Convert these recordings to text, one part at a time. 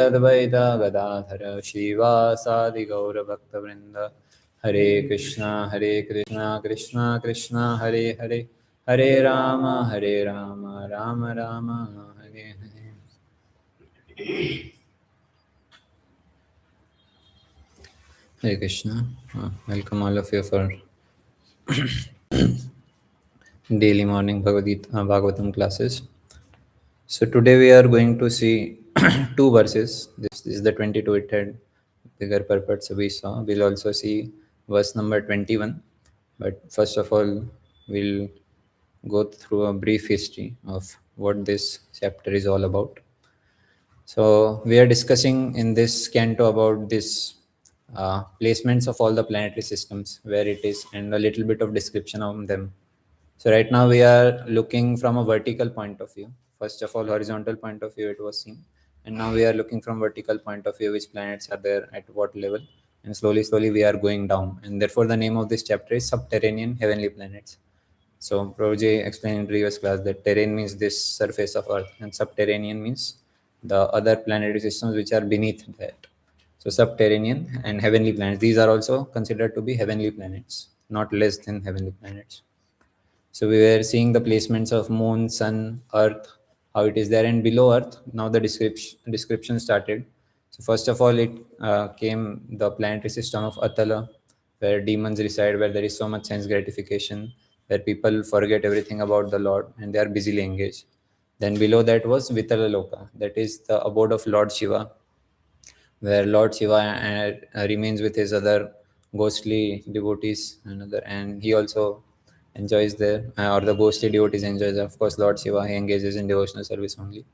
Advaita Gadadhara Shivasadi Gaura Bhakta Vrinda Hare Krishna Krishna Krishna Hare Hare Hare Rama Rama Rama Hare Hare. Hare Krishna. Welcome all of you for daily morning Bhagavatam classes. So today we are going to see two verses. This is the 22 it had bigger purport, so we saw. We'll also see verse number 21. But first of all, we'll go through a brief history of what this chapter is all about. So we are discussing in this canto about this placements of all the planetary systems, where it is, and a little bit of description of them. So right now we are looking from a vertical point of view. First of all, horizontal point of view it was seen, and now we are looking from vertical point of view, which planets are there at what level, and slowly we are going down. And therefore, the name of this chapter is Subterranean Heavenly Planets. So Prabhuji explained in previous class that terrain means this surface of Earth, and subterranean means the other planetary systems which are beneath that. So subterranean and heavenly planets, these are also considered to be heavenly planets, not less than heavenly planets. So we were seeing the placements of moon, sun, earth, how it is there, and below earth. Now the description started. So first of all, it came the planetary system of Atala, where demons reside, where there is so much sense gratification, where people forget everything about the Lord and they are busily engaged. Then below that was Vitala Loka, that is the abode of Lord Shiva, where Lord Shiva remains with his other ghostly devotees, and he also enjoys there, or the ghostly devotees enjoys. Of course, Lord Shiva, he engages in devotional service only.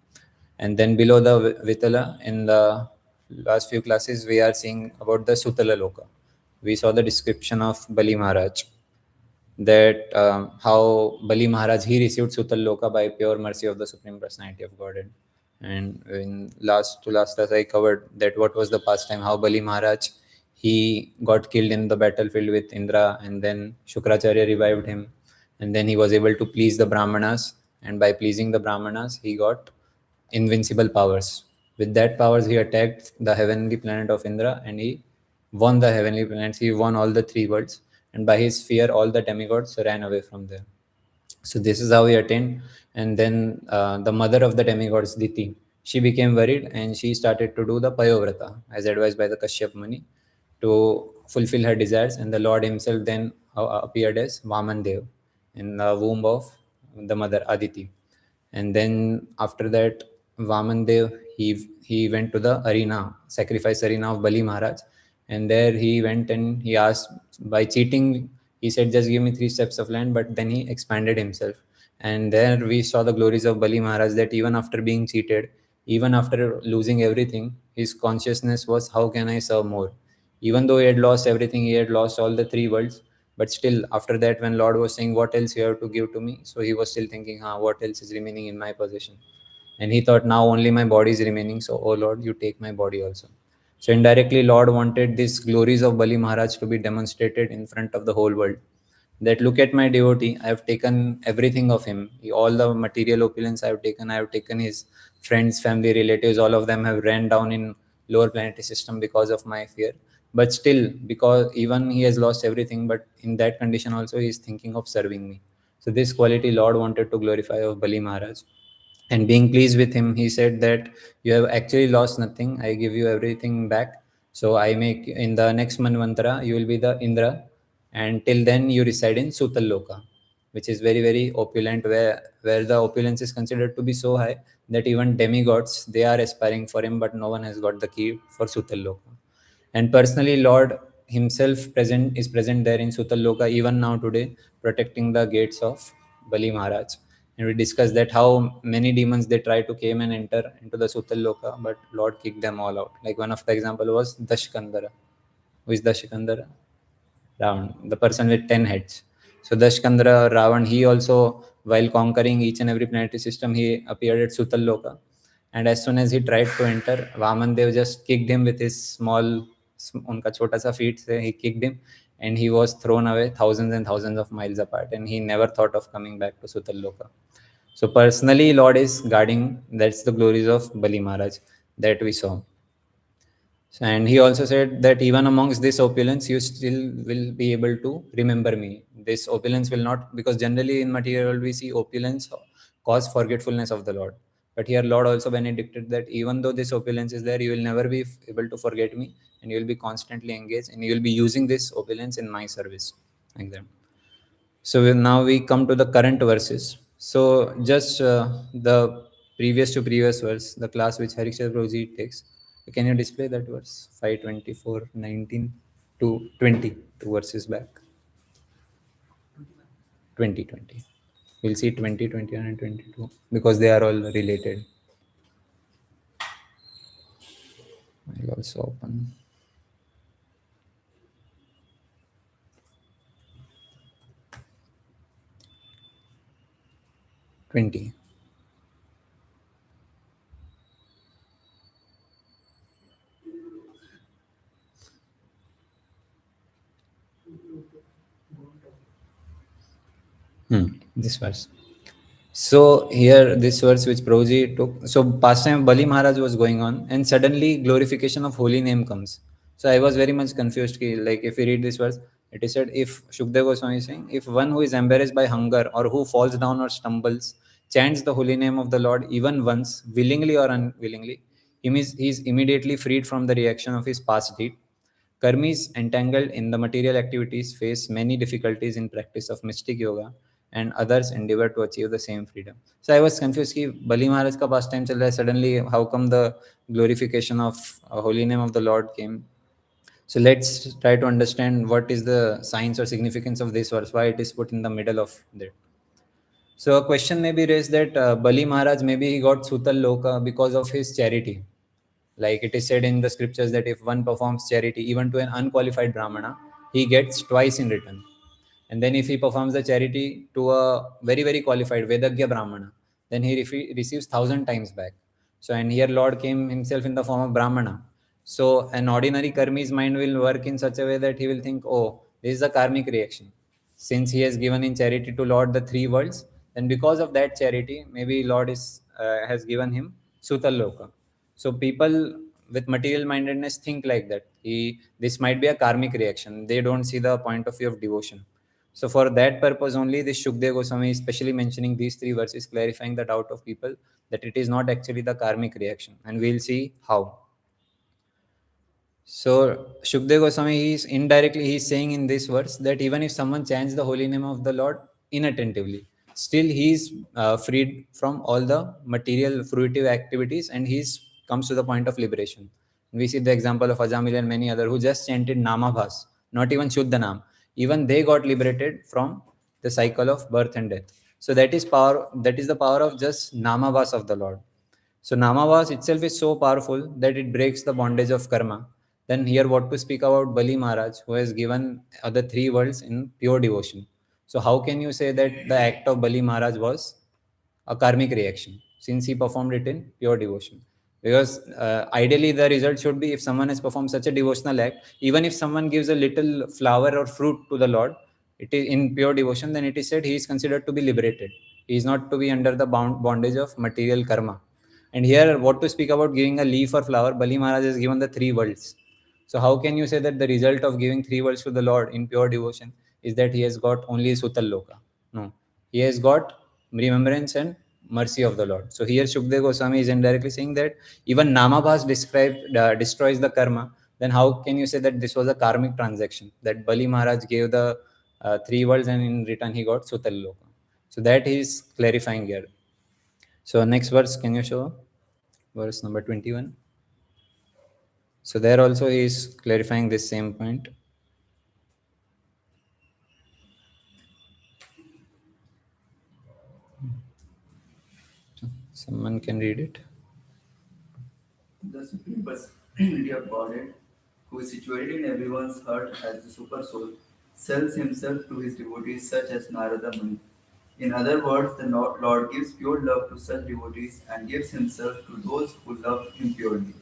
And then below the Vitala, in the last few classes, we are seeing about the Sutala Loka. We saw the description of Bali Maharaj, that how Bali Maharaj, he received Sutal Loka by pure mercy of the Supreme Personality of Godhead. And in last class I covered that what was the pastime, how Bali Maharaj, he got killed in the battlefield with Indra, and then Shukracharya revived him, and then he was able to please the Brahmanas, and by pleasing the Brahmanas he got invincible powers. With that powers he attacked the heavenly planet of Indra, and he won the heavenly planets. He won all the three worlds, and by his fear all the demigods ran away from there. So this is how he attained. And then the mother of the demigods, Diti, she became worried and she started to do the Payovrata as advised by the Kashyap Muni to fulfill her desires. And the Lord himself then appeared as Vaman Dev in the womb of the mother Aditi. And then after that, Vaman Dev, he went to the arena, sacrifice arena of Bali Maharaj, and there he went and he asked, by cheating, he said, just give me 3 steps of land, but then he expanded himself. And there we saw the glories of Bali Maharaj, that even after being cheated, even after losing everything, his consciousness was, how can I serve more? Even though he had lost everything, he had lost all the 3 worlds, but still after that, when Lord was saying, what else you have to give to me? So he was still thinking, what else is remaining in my possession? And he thought, now only my body is remaining, so oh Lord, you take my body also. So indirectly, Lord wanted these glories of Bali Maharaj to be demonstrated in front of the whole world. That look at my devotee, I have taken everything of him. All the material opulence I have taken his friends, family, relatives, all of them have ran down in lower planetary system because of my fear. But still, because even he has lost everything, but in that condition also he is thinking of serving me. So this quality Lord wanted to glorify of Bali Maharaj. And being pleased with him, he said that you have actually lost nothing. I give you everything back. So I make in the next Manvantara, you will be the Indra. And till then you reside in Sutal Loka, which is very opulent, where the opulence is considered to be so high that even demigods, they are aspiring for him, but no one has got the key for Sutal Loka. And personally, Lord himself is present there in Sutal Loka even now today, protecting the gates of Bali Maharaj. And we discussed that how many demons they try to came and enter into the Sutal Loka, but Lord kicked them all out. Like one of the example was Dashkandara. Who is Dashkandara? Ravan, the person with 10 heads. So Dashkandara, Ravan, he also, while conquering each and every planetary system, he appeared at Sutal Loka. And as soon as he tried to enter, Vaman Dev just kicked him with his small, unka chota sa feet, he kicked him, and he was thrown away thousands and thousands of miles apart, and he never thought of coming back to Sutal Loka. So personally, Lord is guarding, that's the glories of Bali Maharaj that we saw. And he also said that even amongst this opulence, you still will be able to remember me. This opulence will not, because generally in material world we see opulence cause forgetfulness of the Lord. But here Lord also benedicted that even though this opulence is there, you will never be able to forget me, and you will be constantly engaged, and you will be using this opulence in my service. Like that. So now we come to the current verses. So just the previous to previous verse, the class which Harishar Prabhuji takes. Can you display that verse? 5:24:19 to 20, two verses back. 20:20. We'll see 20:21 and 22 because they are all related. I'll also open 20. This verse. So here, this verse which Prabhuji took. So past time Bali Maharaj was going on, and suddenly glorification of holy name comes. So I was very much confused. Like if we read this verse, it is said, if Shukdev Goswami is saying, if one who is embarrassed by hunger or who falls down or stumbles chants the holy name of the Lord even once, willingly or unwillingly, he is immediately freed from the reaction of his past deed. Karmis entangled in the material activities face many difficulties in practice of mystic yoga, and others endeavor to achieve the same freedom. So I was confused कि बलि महाराज का past time चल रहा है, suddenly how come the glorification of holy name of the Lord came? So let's try to understand what is the science or significance of this verse, why it is put in the middle of that. So a question may be raised that Bali Maharaj, maybe he got Sutal Loka because of his charity. Like it is said in the scriptures that if one performs charity even to an unqualified Brahmana, he gets twice in return. And then if he performs the charity to a very, very qualified Vedagya Brahmana, then he receives 1,000 times back. So, and here Lord came himself in the form of Brahmana. So an ordinary karmi's mind will work in such a way that he will think, oh, this is a karmic reaction. Since he has given in charity to Lord the three worlds, then because of that charity, maybe Lord has given him Sutal Loka. So people with material mindedness think like that. This might be a karmic reaction. They don't see the point of view of devotion. So for that purpose only, this Shukdev Goswami is specially mentioning these three verses, clarifying the doubt of people that it is not actually the karmic reaction. And we'll see how. So Shukdev Goswami, he's saying in this verse that even if someone chants the holy name of the Lord inattentively, still he is freed from all the material fruitive activities, and he's comes to the point of liberation. We see the example of Ajamil and many other who just chanted Namabhas, not even Shuddha Nam. Even they got liberated from the cycle of birth and death. So that is power. That is the power of just Namabhas of the Lord. So Namavas itself is so powerful that it breaks the bondage of karma. Then here what to speak about Bali Maharaj, who has given other three worlds in pure devotion. So how can you say that the act of Bali Maharaj was a karmic reaction, since he performed it in pure devotion? Because ideally the result should be, if someone has performed such a devotional act, even if someone gives a little flower or fruit to the Lord, it is in pure devotion, then it is said he is considered to be liberated. He is not to be under the bondage of material karma. And here, what to speak about giving a leaf or flower? Bali Maharaj has given the three worlds. So how can you say that the result of giving three worlds to the Lord in pure devotion is that he has got only Sutal Loka? No, he has got remembrance and mercy of the Lord. So here Shukdev Goswami is indirectly saying that even Namabhas destroys the karma. Then how can you say that this was a karmic transaction? That Bali Maharaj gave the three worlds and in return he got Sutal Loka. So that he is clarifying here. So next verse, can you show? Verse number 21. So there also he is clarifying this same point. Someone can read it. The Supreme Personality of Godhead, who is situated in everyone's heart as the Super Soul, sells himself to his devotees such as Narada Muni. In other words, the Lord gives pure love to such devotees and gives himself to those who love him purely.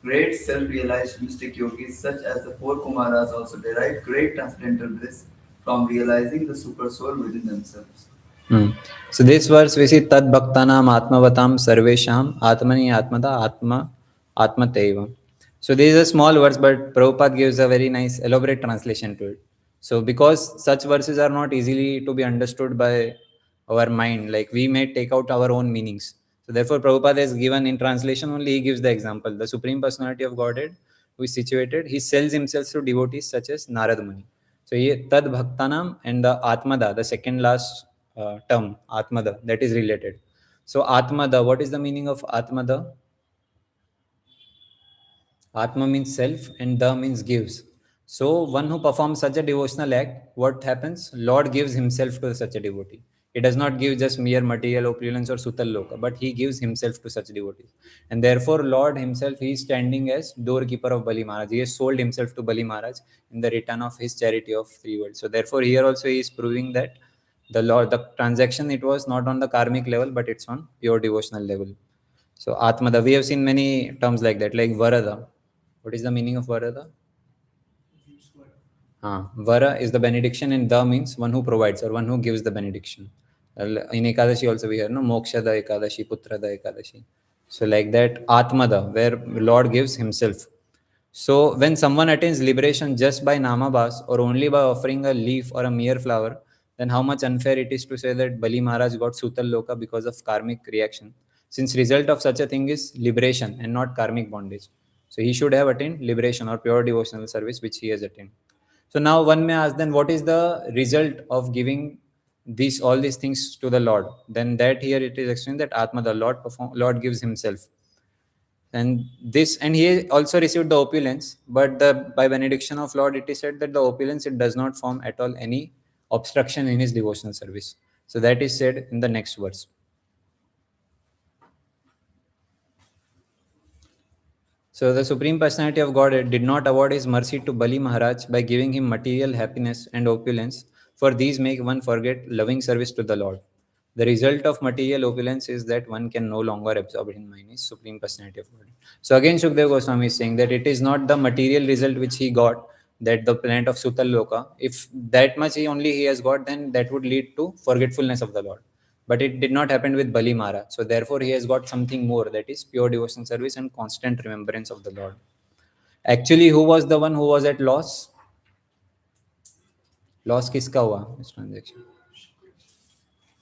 Great self-realized mystic yogis such as the four Kumaras also derive great transcendental bliss from realizing the Super Soul within themselves. So this verse we see Tad Bhaktanam Atmavatam Sarvesham Atmani Atmata Atma Atmateva. So this is a small verse, but Prabhupada gives a very nice elaborate translation to it. So because such verses are not easily to be understood by our mind, like we may take out our own meanings. So therefore Prabhupada has given in translation only, he gives the example. The Supreme Personality of Godhead, who is situated, he sells himself to devotees such as Narad Muni. So he Tad Bhaktanam and the Atmada, the second last term, Atmada, that is related. So Atmada, what is the meaning of Atmada? Atma means self and Da means gives. So one who performs such a devotional act, what happens? Lord gives himself to such a devotee. He does not give just mere material opulence or sutal loka, but he gives himself to such devotees. And therefore, Lord himself, he is standing as doorkeeper of Bali Maharaj. He has sold himself to Bali Maharaj in the return of his charity of three worlds. So therefore, here also he is proving that the Lord, the transaction, it was not on the karmic level, but it's on pure devotional level. So Atmada, we have seen many terms like that, like Varada. What is the meaning of Varada? Vara is the benediction, and the means one who provides or one who gives the benediction. In Ekadashi also we have no Mokshada Ekadashi, Putrada Ekadashi. So like that, Atmada, where Lord gives himself. So when someone attains liberation just by namabhas or only by offering a leaf or a mere flower, then how much unfair it is to say that Bali Maharaj got Sutal Loka because of karmic reaction. Since result of such a thing is liberation and not karmic bondage. So he should have attained liberation or pure devotional service, which he has attained. So now one may ask, then what is the result of giving these all these things to the Lord? Then that here it is explained that Atma, the Lord gives himself. And he also received the opulence, but the by benediction of Lord, it is said that the opulence, it does not form at all any obstruction in his devotional service. So that is said in the next verse. So the Supreme Personality of Godhead did not award his mercy to Bali Maharaj by giving him material happiness and opulence, for these make one forget loving service to the Lord. The result of material opulence is that one can no longer absorb in mind his Supreme Personality of Godhead. So again, Shukdev Goswami is saying that it is not the material result which he got, that the planet of Sutal Loka. If that much he has got, then that would lead to forgetfulness of the Lord. But it did not happen with Bali Maharaj. So therefore, he has got something more, that is pure devotion service and constant remembrance of the Lord. Actually, who was the one who was at loss? Loss किसका हुआ इस transaction?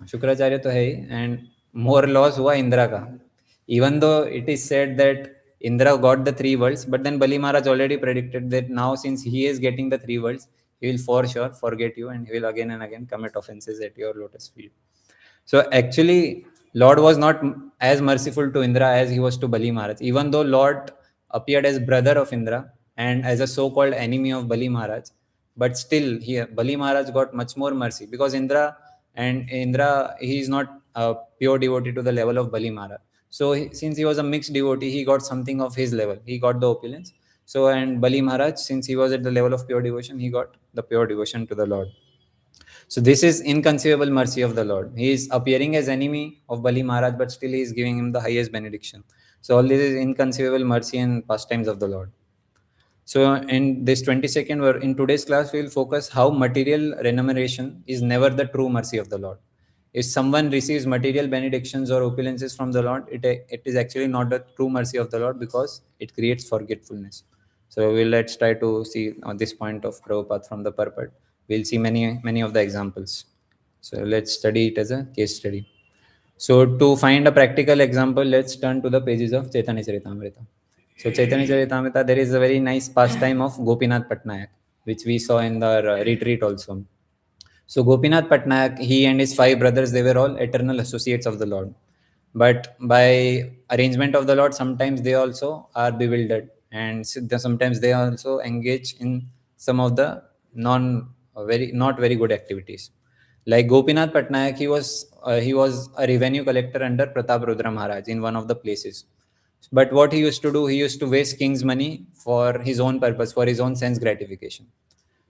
Shukracharya तो है ही, and more loss हुआ इंद्रा का. Even though it is said that Indra got the three worlds, but then Bali Maharaj already predicted that now since he is getting the three worlds, he will for sure forget you and he will again and again commit offenses at your lotus feet. So actually, Lord was not as merciful to Indra as he was to Bali Maharaj. Even though Lord appeared as brother of Indra and as a so-called enemy of Bali Maharaj, but still here Bali Maharaj got much more mercy, because Indra, he is not a pure devotee to the level of Bali Maharaj. So since he was a mixed devotee, he got something of his level. He got the opulence. So and Bali Maharaj, since he was at the level of pure devotion, he got the pure devotion to the Lord. So this is inconceivable mercy of the Lord. He is appearing as enemy of Bali Maharaj, but still he is giving him the highest benediction. So all this is inconceivable mercy and pastimes of the Lord. So in this 22nd, in today's class, we will focus how material remuneration is never the true mercy of the Lord. If someone receives material benedictions or opulences from the Lord, it is actually not the true mercy of the Lord, because it creates forgetfulness. So let's try to see on this point of Prabhupada from the purport. We'll see many of the examples. So let's study it as a case study. So to find a practical example, let's turn to the pages of Chaitanya Charitamrita. So Chaitanya Charitamrita, there is a very nice pastime of Gopinath Patnaik, which we saw in the retreat also. So Gopinath Patnaik, he and his five brothers, they were all eternal associates of the Lord. But by arrangement of the Lord, sometimes they also are bewildered, and sometimes they also engage in some of the not very good activities. Like Gopinath Patnaik, he was a revenue collector under Pratap Rudra Maharaj in one of the places. But what he used to do, he used to waste king's money for his own purpose, for his own sense gratification.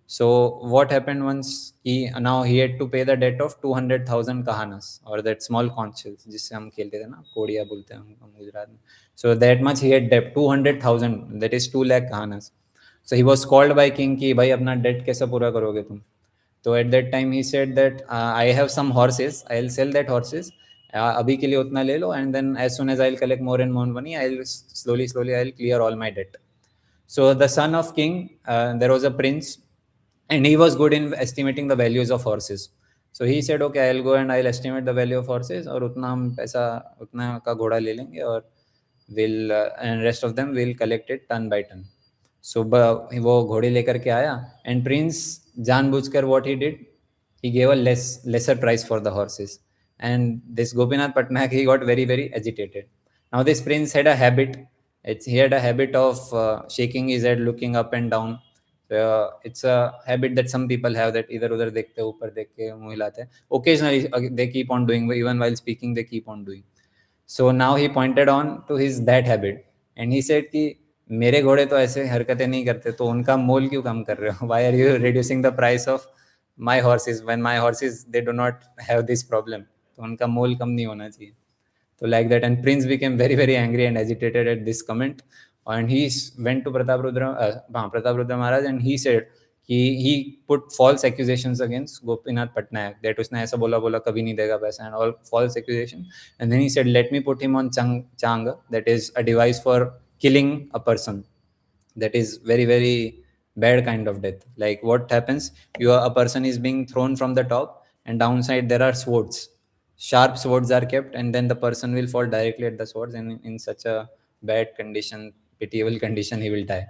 So what happened once, he had to pay the debt of 200,000 kahanas, or that small conch shells, जिससे हम खेलते थे ना, कोड़िया बोलते हैं हम गुजरात में. So that much he had debt, 200,000, that is 2 lakh kahanas. So he was called by king कि भाई अपना debt कैसे पूरा करोगे तुम? So at that time he said that I have some horses, I'll sell that horses. अभी के लिए उतना ले लो, and then as soon as I'll collect more and more money, I'll slowly I'll clear all my debt. So the son of king, there was a prince, and he was good in estimating the values of horses. So he said, okay, I'll go and I'll estimate the value of horses, और उतना हम पैसा उतना का घोड़ा ले लेंगे, और will and rest of them will collect it ton by ton. So वो घोड़े लेकर के आया, and prince जानबूझकर what he did, he gave a lesser price for the horses, and this Gopinath Patnaik, he got very very agitated. Now this prince had a habit. He had a habit of shaking his head, looking up and down. It's a habit that some people have, that इधर उधर देखते हैं, ऊपर देख के मुंह हिलाते हैं. Occasionally they keep on doing, even while speaking they keep on doing. So now he pointed on to his that habit, and he said कि मेरे घोड़े तो ऐसे हरकतें नहीं करते, तो उनका मोल क्यों कम कर रहे हो? Why are you reducing the price of my horses when my horses they do not have this problem? तो उनका मोल कम नहीं होना चाहिए. So like that, and prince became very very angry and agitated at this comment, and he went to Prataprudra Maharaj, and he said he put false accusations against Gopinath Patnaik, that उसने ऐसा बोला बोला कभी नहीं देगा पैसा, and all false accusation. And then he said, let me put him on chang, that is a device for killing a person. That is very very bad kind of death. Like what happens, a person is being thrown from the top, and downside there are swords, sharp swords are kept, and then the person will fall directly at the swords, and in such a bad condition, pitiable condition, he will die.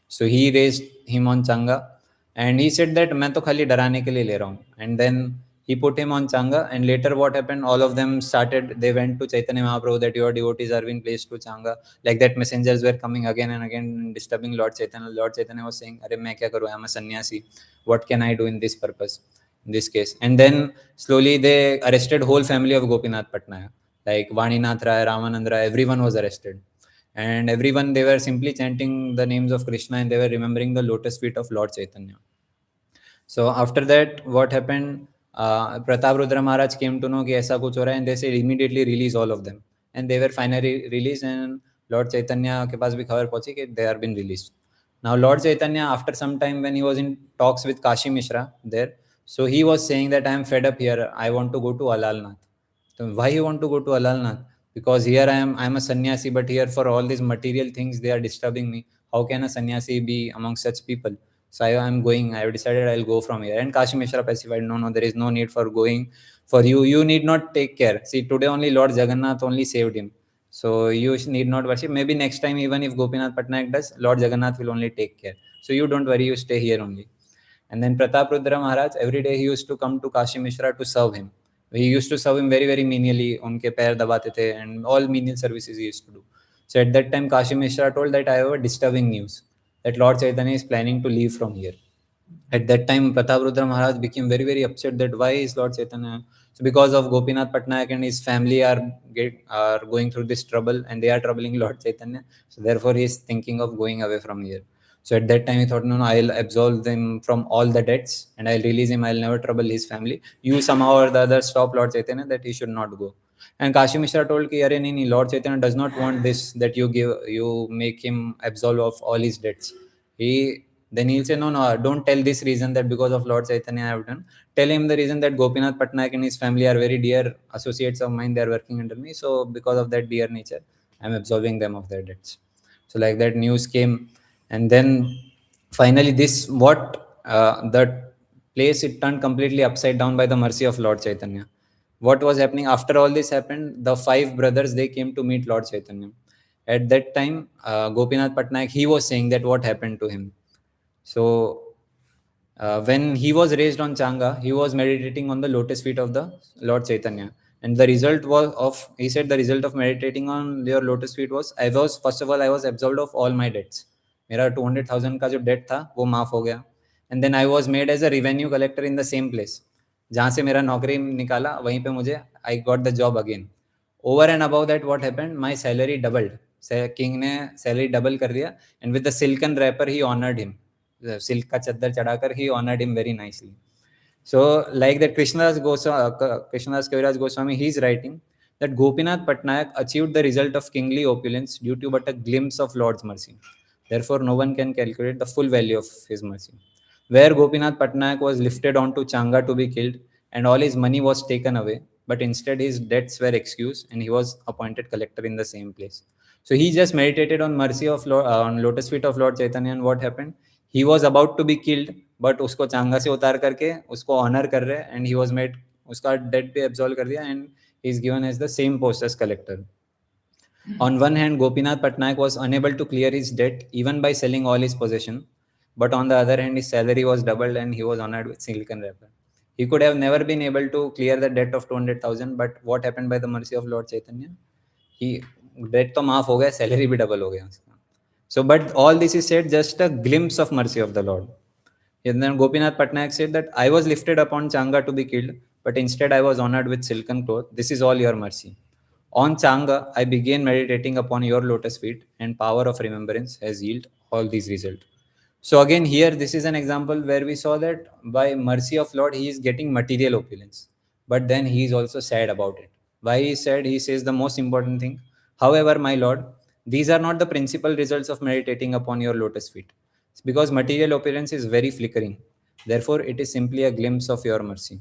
So he raised him on changa, and he said that मैं तो खाली डराने के लिए ले रहा हूँ. And then he put him on changa, and later what happened, all of them started, they went to Chaitanya Mahaprabhu that your devotees are being placed to changa. Like that, messengers were coming again and again disturbing Lord Chaitanya. Lord Chaitanya was saying, अरे मैं क्या करूँ, I am a sannyasi, what can I do in this purpose, in this case? And then slowly they arrested whole family of Gopinath Patnaik, like Vaninath Rai, Ramanand Rai, everyone was arrested. And everyone, they were simply chanting the names of Krishna, and they were remembering the lotus feet of Lord Chaitanya. So after that, what happened? Pratap Rudra Maharaj came to know कि ऐसा कुछ हो रहा है, and they said immediately release all of them. And they were finally released, and Lord Chaitanya के पास भी खबर पहुंची कि they are been released. Now Lord Chaitanya, after some time when he was in talks with Kashi Mishra there, so he was saying that I am fed up here, I want to go to Alalnath. So why you want to go to Alalnath? Because here I am a sannyasi, but here for all these material things they are disturbing me. How can a sannyasi be among such people? So I am going. I have decided I'll go from here. And Kashi Mishra pacified. No, there is no need for going. For you, you need not take care. See, today only Lord Jagannath only saved him. So you need not worship. Maybe next time, even if Gopinath Patnaik does, Lord Jagannath will only take care. So you don't worry. You stay here only. And then Pratap Rudra Maharaj, every day he used to come to Kashi Mishra to serve him. He used to serve him very very menially. उनके पैर दबाते थे, and all menial services he used to do. So at that time, Kashi Mishra told that I have a disturbing news, that Lord Chaitanya is planning to leave from here. At that time, Pratap Rudra Maharaj became very very upset that why is Lord Chaitanya? So because of Gopinath Patnaik and his family are going through this trouble, and they are troubling Lord Chaitanya. So therefore, he is thinking of going away from here. So at that time, he thought, no, I'll absolve them from all the debts, and I'll release him. I'll never trouble his family. You somehow or the other stop Lord Chaitanya that he should not go. And Kashi Mishra told कि अरे नहीं, Lord Chaitanya does not want this, that you make him absolve of all his debts. Then he'll say, no, don't tell this reason that because of Lord Chaitanya I have done. Tell him the reason that Gopinath Patnaik and his family are very dear associates of mine. They are working under me. So because of that dear nature, I'm absolving them of their debts. So like that news came, and then finally the place, it turned completely upside down by the mercy of Lord Chaitanya. What was happening after all this happened? The five brothers, they came to meet Lord Chaitanya. At that time, Gopinath Patnaik, he was saying that what happened to him. So when he was raised on Changa, he was meditating on the lotus feet of the Lord Chaitanya. And the result he said the result of meditating on your lotus feet was, first of all, I was absolved of all my debts. मेरा 200,000 का जो date था वो माफ हो गया. And then I was made as a revenue collector in the same place. जहाँ से मेरा नौकरी निकाला वहीं पे मुझे I got the job again. Over and above that, what happened? My salary doubled. King ने salary double कर दिया, and with the silken wrapper he honored him. Silk का चद्दर चढ़ाकर he honored him very nicely. So like that, Krishnadas Kaviraj Goswami, he is writing that Gopinath Patnaik achieved the result of kingly opulence due to but a glimpse of Lord's mercy. Therefore, no one can calculate the full value of his mercy. Where Gopinath Patnaik was lifted onto Changa to be killed, and all his money was taken away, but instead his debts were excused, and he was appointed collector in the same place. So he just meditated on mercy of Lord, on lotus feet of Lord Chaitanya, and what happened? He was about to be killed, but उसको चांगा से उतार करके उसको honor कर रहे हैं, and he was made, उसका debt पे absolve कर दिया, and he is given as the same post as collector. On one hand, Gopinath Patnaik was unable to clear his debt even by selling all his possession, but on the other hand, his salary was doubled and he was honored with silken wrapper. He could have never been able to clear the debt of 200,000, but what happened by the mercy of Lord Chaitanya? He debt तो माफ हो गया, salary भी double हो गया उसका. So, but all this is said just a glimpse of mercy of the Lord. And then Gopinath Patnaik said that I was lifted upon Changa to be killed, but instead I was honored with silken cloth. This is all your mercy. On Changa, I began meditating upon your lotus feet, and power of remembrance has yielded all these results. So again, here this is an example where we saw that by mercy of Lord, he is getting material opulence, but then he is also sad about it. Why he is sad? He says the most important thing. However, my Lord, these are not the principal results of meditating upon your lotus feet, because material opulence is very flickering. Therefore, it is simply a glimpse of your mercy.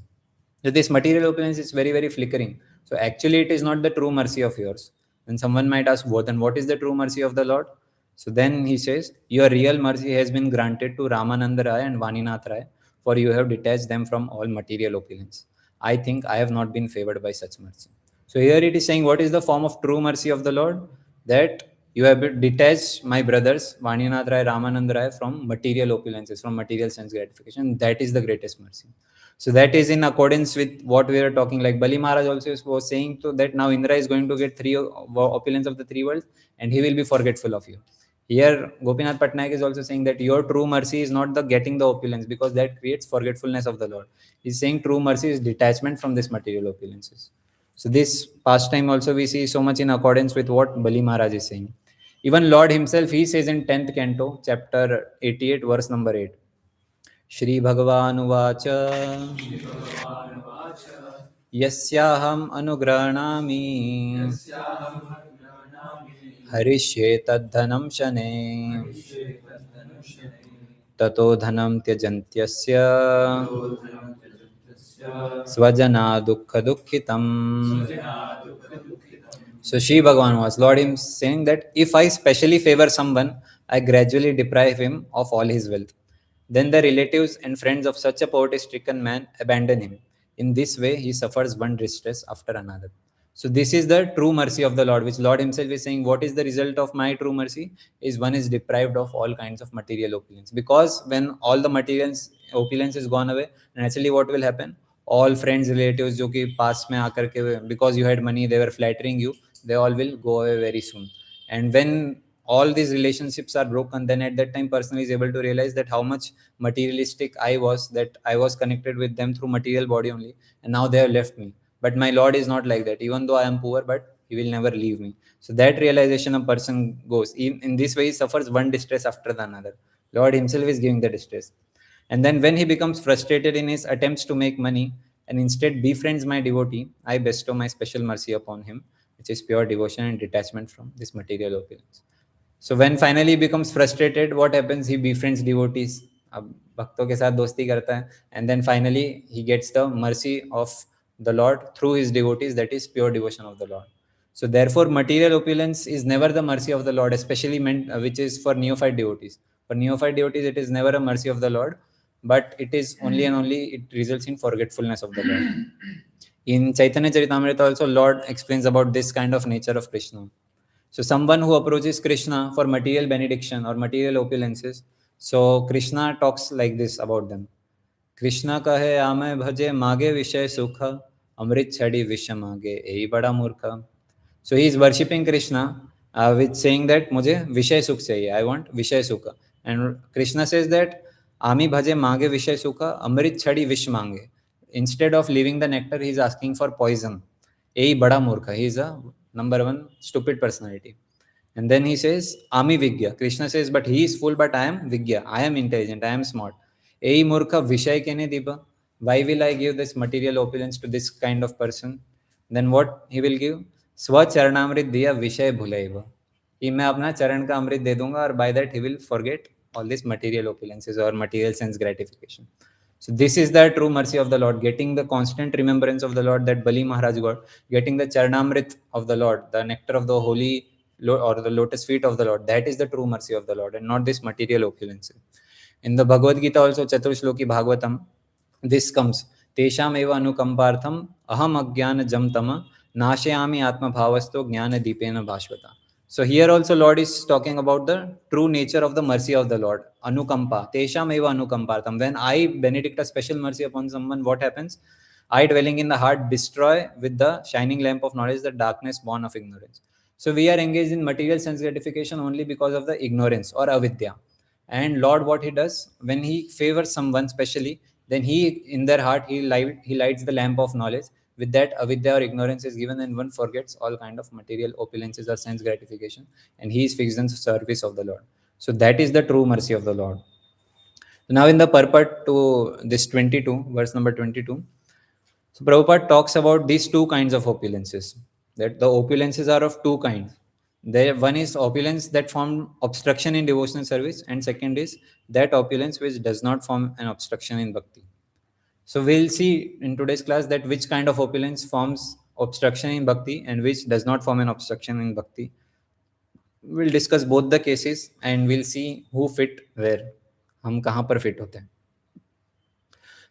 So this material opulence is very, very flickering. So actually, it is not the true mercy of yours. And someone might ask, well, then what is the true mercy of the Lord? So then he says, your real mercy has been granted to Ramananda Rai and Vaninath Rai, for you have detached them from all material opulence. I think I have not been favored by such mercy. So here it is saying, what is the form of true mercy of the Lord? That you have detached my brothers, Vaninath Rai, Ramananda Rai, from material opulences, from material sense gratification. That is the greatest mercy. So that is in accordance with what we are talking. Like Bali Maharaj also was saying to that now Indra is going to get three opulence of the three worlds, and he will be forgetful of you. Here Gopinath Patnaik is also saying that your true mercy is not the getting the opulence, because that creates forgetfulness of the Lord. He's saying true mercy is detachment from this material opulences. So this pastime also we see so much in accordance with what Bali Maharaj is saying. Even Lord himself, he says in 10th canto, chapter 88, verse number 8. Shri Bhagavan Uvacha Yasyaham Anugrhanami Harishye Tadhanam Shane Tato Dhanam Tyajantyasya Svajana Dukkha Dukkhitam. So Shri Bhagavan was, Lord him saying that if I specially favor someone, I gradually deprive him of all his wealth. Then the relatives and friends of such a poverty-stricken man abandon him. In this way, he suffers one distress after another. So this is the true mercy of the Lord, which Lord himself is saying, what is the result of my true mercy? Is one is deprived of all kinds of material opulence. Because when all the materials opulence is gone away, naturally what will happen? All friends, relatives जो कि पास में आकर के because you had money, they were flattering you, they all will go away very soon. And when all these relationships are broken, then at that time person is able to realize that how much materialistic I was, that I was connected with them through material body only, and now they have left me. But my Lord is not like that. Even though I am poor, but he will never leave me. So that realization a person goes. In this way, he suffers one distress after the another. Lord himself is giving the distress. And then when he becomes frustrated in his attempts to make money and instead befriends my devotee, I bestow my special mercy upon him, which is pure devotion and detachment from this material opulence. So when finally he becomes frustrated, what happens? He befriends devotees. अब भक्तों के साथ दोस्ती करता है, and then finally he gets the mercy of the Lord through his devotees, that is pure devotion of the Lord. So therefore material opulence is never the mercy of the Lord, especially meant which is for neophyte devotees. For neophyte devotees it is never a mercy of the Lord, but it is only and only it results in forgetfulness of the Lord. In Chaitanya Charitamrita also Lord explains about this kind of nature of Krishna. So someone who approaches Krishna for material benediction or material opulences, so Krishna talks like this about them. Krishna kahe ame bhaje mage vishay sukha, amrit chadi visha mage ei bada murkha. So he is worshipping Krishna with saying that mujhe vishay sukh chahiye, I want vishay sukha. And Krishna says that ami bhaje mage vishay sukha, amrit chadi vish mange. Instead of leaving the nectar, he is asking for poison. Ei bada murkha. He is a number one stupid personality. And then he says, Ami Vigya. Krishna says, but he is fool, but I am Vigya. I am intelligent. I am smart. Ei murkha vishay kene diba. Why will I give this material opulence to this kind of person? Then what he will give? Swa charanamrit diya vishay bhulaiva. कि मैं अपना चरण का अमृत दे दूंगा और by that he will forget all these material opulences or material sense gratification. So this is the true mercy of the Lord, getting the constant remembrance of the Lord that Bali Maharaj got, getting the Charanamrit of the Lord, the nectar of the holy or the lotus feet of the Lord. That is the true mercy of the Lord, and not this material opulence. In the Bhagavad Gita also, Chaturshloki Bhagavatam, this comes. Tesham eva anukampartham aham agyana jam tama nashayami atma bhavasto jnana deepena bhashvata. So here also Lord is talking about the true nature of the mercy of the Lord. Anukampa. Tesham eva anukampartham. When I benedict a special mercy upon someone, what happens? I dwelling in the heart destroy with the shining lamp of knowledge the darkness born of ignorance. So we are engaged in material sense gratification only because of the ignorance or avidya. And Lord, what he does when he favors someone specially, then he in their heart he lights the lamp of knowledge. With that, avidya or ignorance is given, and one forgets all kind of material opulences or sense gratification, and he is fixed in the service of the Lord. So that is the true mercy of the Lord. Now, in the purport to this 22, verse number 22, so Prabhupada talks about these two kinds of opulences. That the opulences are of two kinds. There, one is opulence that form obstruction in devotional service, and second is that opulence which does not form an obstruction in bhakti. So we'll see in today's class that which kind of opulence forms obstruction in bhakti and which does not form an obstruction in bhakti. We'll discuss both the cases and we'll see who fit where. हम कहाँ पर fit होते हैं.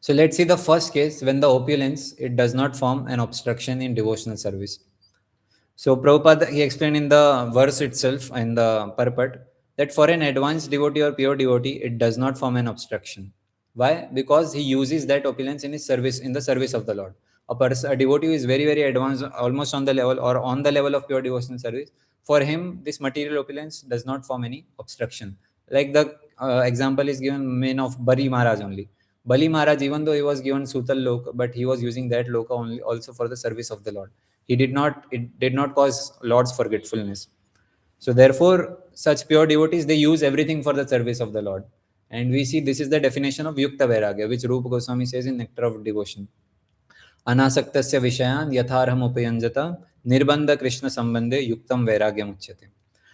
So let's see the first case when the opulence, it does not form an obstruction in devotional service. So Prabhupada, he explained in the verse itself, in the purport, that for an advanced devotee or pure devotee, it does not form an obstruction. Why? Because he uses that opulence in his service, in the service of the Lord. A devotee who is very, very advanced, almost on the level or on the level of pure devotional service, for him, this material opulence does not form any obstruction. Like the example is given main of Bari Maharaj only. Bali Maharaj, even though he was given Sutal Loka, but he was using that Loka only also for the service of the Lord. It did not cause Lord's forgetfulness. So therefore, such pure devotees, they use everything for the service of the Lord. And we see this is the definition of Yukta Vairagya, which Rupa Goswami says in Nectar of Devotion. Anasaktasya vishayan yatharham upayanjata nirbandha Krishna sambandhe yuktam vairagyam uchyate.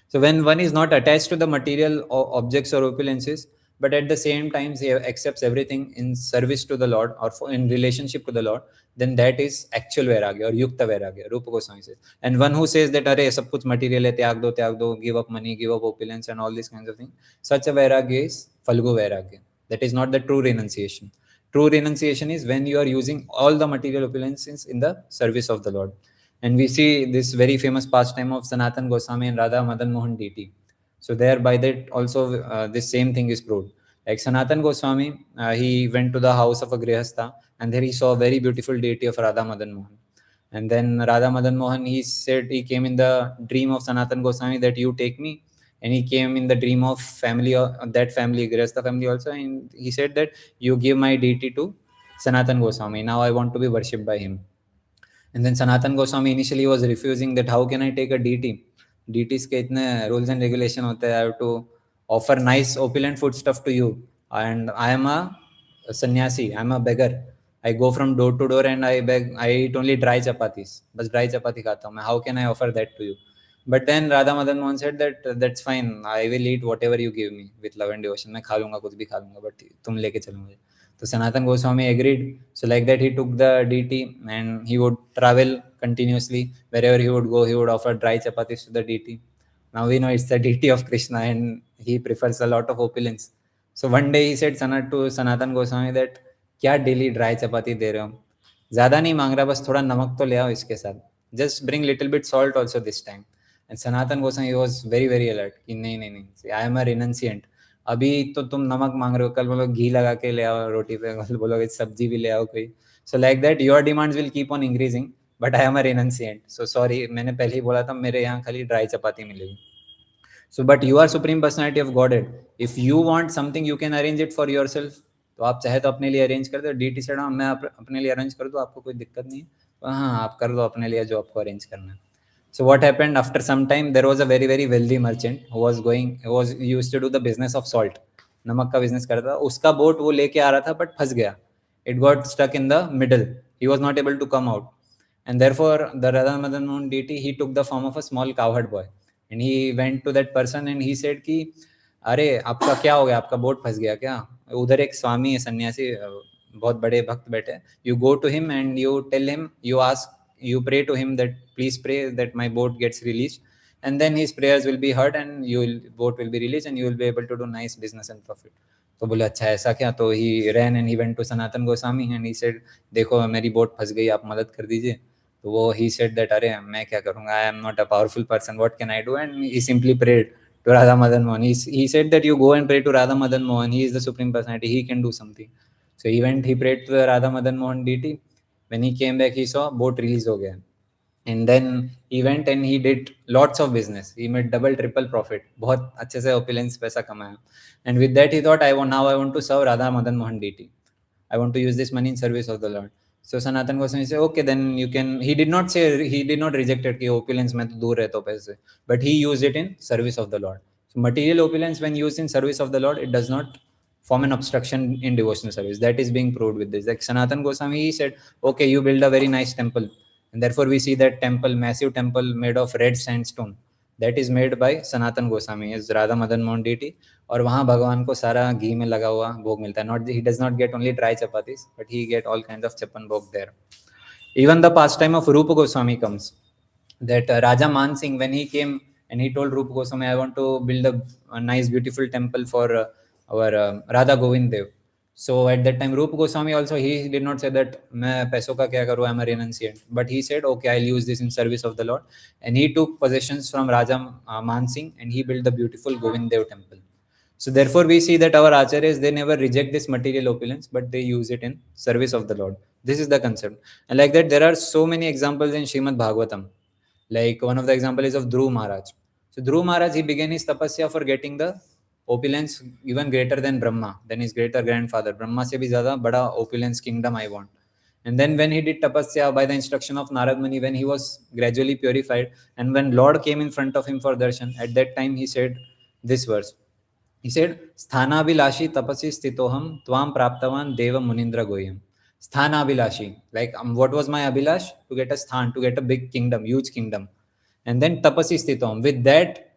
So when one is not attached to the material objects or opulences, but at the same time he accepts everything in service to the Lord or in relationship to the Lord, then that is actual vairagya or yukta vairagya, Rupa Goswami says. And one who says that, Arey, sab kuch material hai, tyag do, give up money, give up opulence and all these kinds of things, such a vairagya is falgu vairagya. That is not the true renunciation. True renunciation is when you are using all the material opulences in the service of the Lord. And we see this very famous pastime of Sanatan Goswami and Radha Madan Mohan deity. So there by that also this same thing is proved. Like Sanatan Goswami, he went to the house of a Grihastha and there he saw a very beautiful deity of Radha Madan Mohan. And then Radha Madan Mohan, he said, he came in the dream of Sanatan Goswami that you take me. And he came in the dream of family, that family, Grihastha family also. And he said that you give my deity to Sanatan Goswami. Now I want to be worshipped by him. And then Sanatan Goswami initially was refusing that how can I take a DT? DTs के इतने rules and regulation होते हैं. I have to offer nice opulent food stuff to you. And I am a sannyasi. I am a beggar. I go from door to door and I beg. I eat only dry chapatis. बस dry chapati खाता हूँ मैं. How can I offer that to you? But then Radha Madan Mohan said that that's fine. I will eat whatever you give me with love and devotion. मैं खा लूँगा कुछ भी खा लूँगा. But तुम लेके चलो मुझे. So Sanatan Goswami agreed. So like that, he took the deity and he would travel continuously. Wherever he would go, he would offer dry chapatis to the deity. Now we know it's the deity of Krishna and he prefers a lot of opulence. So one day he said to Sanatan Goswami that, क्या daily dry chapati दे रहे हो? ज़्यादा नहीं मांग रहा, बस थोड़ा नमक तो ले आओ इसके साथ. Just bring little bit salt also this time. And Sanatan Goswami was very, very alert. कि नहीं नहीं नहीं, I am a renunciant. अभी तो तुम नमक मांग रहे हो, कल बोलो घी लगा के ले आओ रोटी पे, कल बोलोगे सब्जी भी ले आओ कोई. So like that your demands will keep on increasing, but I am a renunciant. So sorry, मैंने पहले ही बोला था मेरे यहाँ खाली ड्राई चपाती मिलेगी. So but you are supreme personality of Godhead. If you want something, you can arrange it for yourself. तो आप चाहे तो अपने लिए अरेंज कर दो. डीटी से मैं अपने लिए अरेंज कर दूँ, आपको कोई दिक्कत नहीं है. हाँ, आप कर दो अपने लिए जो आपको अरेंज करना है. So what happened after some time, there was a very, very wealthy merchant who was used to do the business of salt. नमक का business करता था. उसका boat वो लेके आ रहा था, but फंस गया. It got stuck in the middle. He was not able to come out. And therefore, the Radha Madan Mohan deity, he took the form of a small cowherd boy. And he went to that person and he said कि अरे आपका क्या हो गया, आपका boat फंस गया क्या? उधर एक स्वामी है, सन्यासी, बहुत बड़े भक्त बैठे. You go to him and you tell him, you pray to him that please pray that my boat gets released. and then his prayers will be heard and vote will be released and you will be able to do nice business and profit. तो बोले अच्छा ऐसा क्या, तो ही ran and he went to Sanatan Goswami and he said देखो मेरी boat फंस गई, आप मदद कर दीजिए. तो वो he said that अरे मैं क्या करूँगा, I am not a powerful person, what can I do, and he simply prayed to Radha Madan Mohan. He said that you go and pray to Radha Madan Mohan, he is the supreme personality, he can do something. So he went, he prayed to the Radha Madan Mohan deity. When he came back, he saw boat release हो गया. And then he went and he did lots of business. He made double triple profit. बहुत अच्छे से opulence पैसा कमाया. And with that he thought, I want to serve Radha Madan Mohan deity. I want to use this money in service of the Lord. So Sanatan Goswami said, okay, then you can. He did not say, he did not reject it कि opulence में तो दूर रहता हूँ पैसे, but he used it in service of the Lord. So material opulence when used in service of the Lord, it does not form an obstruction in devotional service. That is being proved with this. Like Sanatan Goswami, he said, okay, you build a very nice temple, and therefore we see that temple, massive temple made of red sandstone, that is made by Sanatan Goswami, is Radha Madan Mohan deity. और वहाँ भगवान को सारा घी में लगा हुआ भोग मिलता है. Not, he does not get only dry chapatis, but he get all kinds of chapan bhog there. Even the pastime of Rupa Goswami comes. That Raja Man Singh, when he came and he told Rupa Goswami, I want to build a nice, beautiful temple for our Radha Govind Dev. So at that time, Rupa Goswami also, he did not say that, मैं पैसों का क्या करूँ, I'm a renunciant. But he said, okay, I'll use this in service of the Lord. And he took possessions from Raja Man Singh and he built the beautiful Govind Dev temple. So therefore, we see that our acharyas, they never reject this material opulence, but they use it in service of the Lord. This is the concept. And like that, there are so many examples in Srimad Bhagavatam. Like one of the example is of Dhruv Maharaj. So Dhruv Maharaj, he began his tapasya for getting the opulence even greater than Brahma, than his greater grandfather. Brahma se bhi zyada bada opulence kingdom I want. And then when he did tapasya by the instruction of Narad Muni, when he was gradually purified, and when Lord came in front of him for darshan, at that time he said this verse. He said, Sthanabhilashi tapasi stitoham tvam praptavan deva munindra goyam. Sthanabhilashi. Like, what was my abhilash? To get a sthan, to get a big kingdom, huge kingdom. And then tapasi stitoham. With that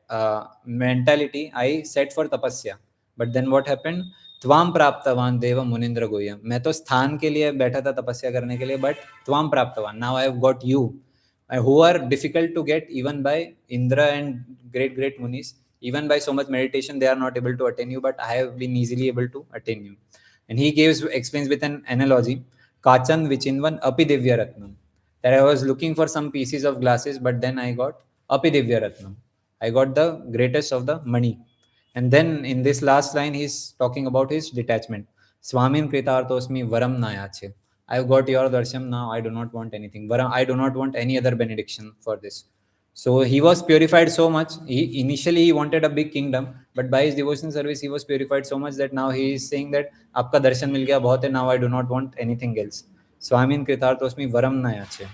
mentality, I set for tapasya. But then what happened? त्वाम प्राप्तवान देव मुनिंद्र गोयम. मैं तो स्थान के लिए बैठा था तपस्या करने के लिए, but त्वाम प्राप्तवान. Now I have got you, who are difficult to get even by Indra and great munis. Even by so much meditation, they are not able to attain you, but I have been easily able to attain you. And he explains with an analogy, Kachan Vichinvan Api Divya Ratnam. That I was looking for some pieces of glasses, but then I got Api Divya Ratnam. I got the greatest of the money. And then in this last line, he's talking about his detachment. Swamin Kritartosmi Varam Nayache. I've got your darshan now. I do not want anything. Varam, I do not want any other benediction for this. So he was purified so much. Initially he wanted a big kingdom, but by his devotion service he was purified so much that now he is saying that आपका दर्शन मिल गया बहुत है. Now I do not want anything else. स्वामीन कृतार्थोस्मि वरम न याचे.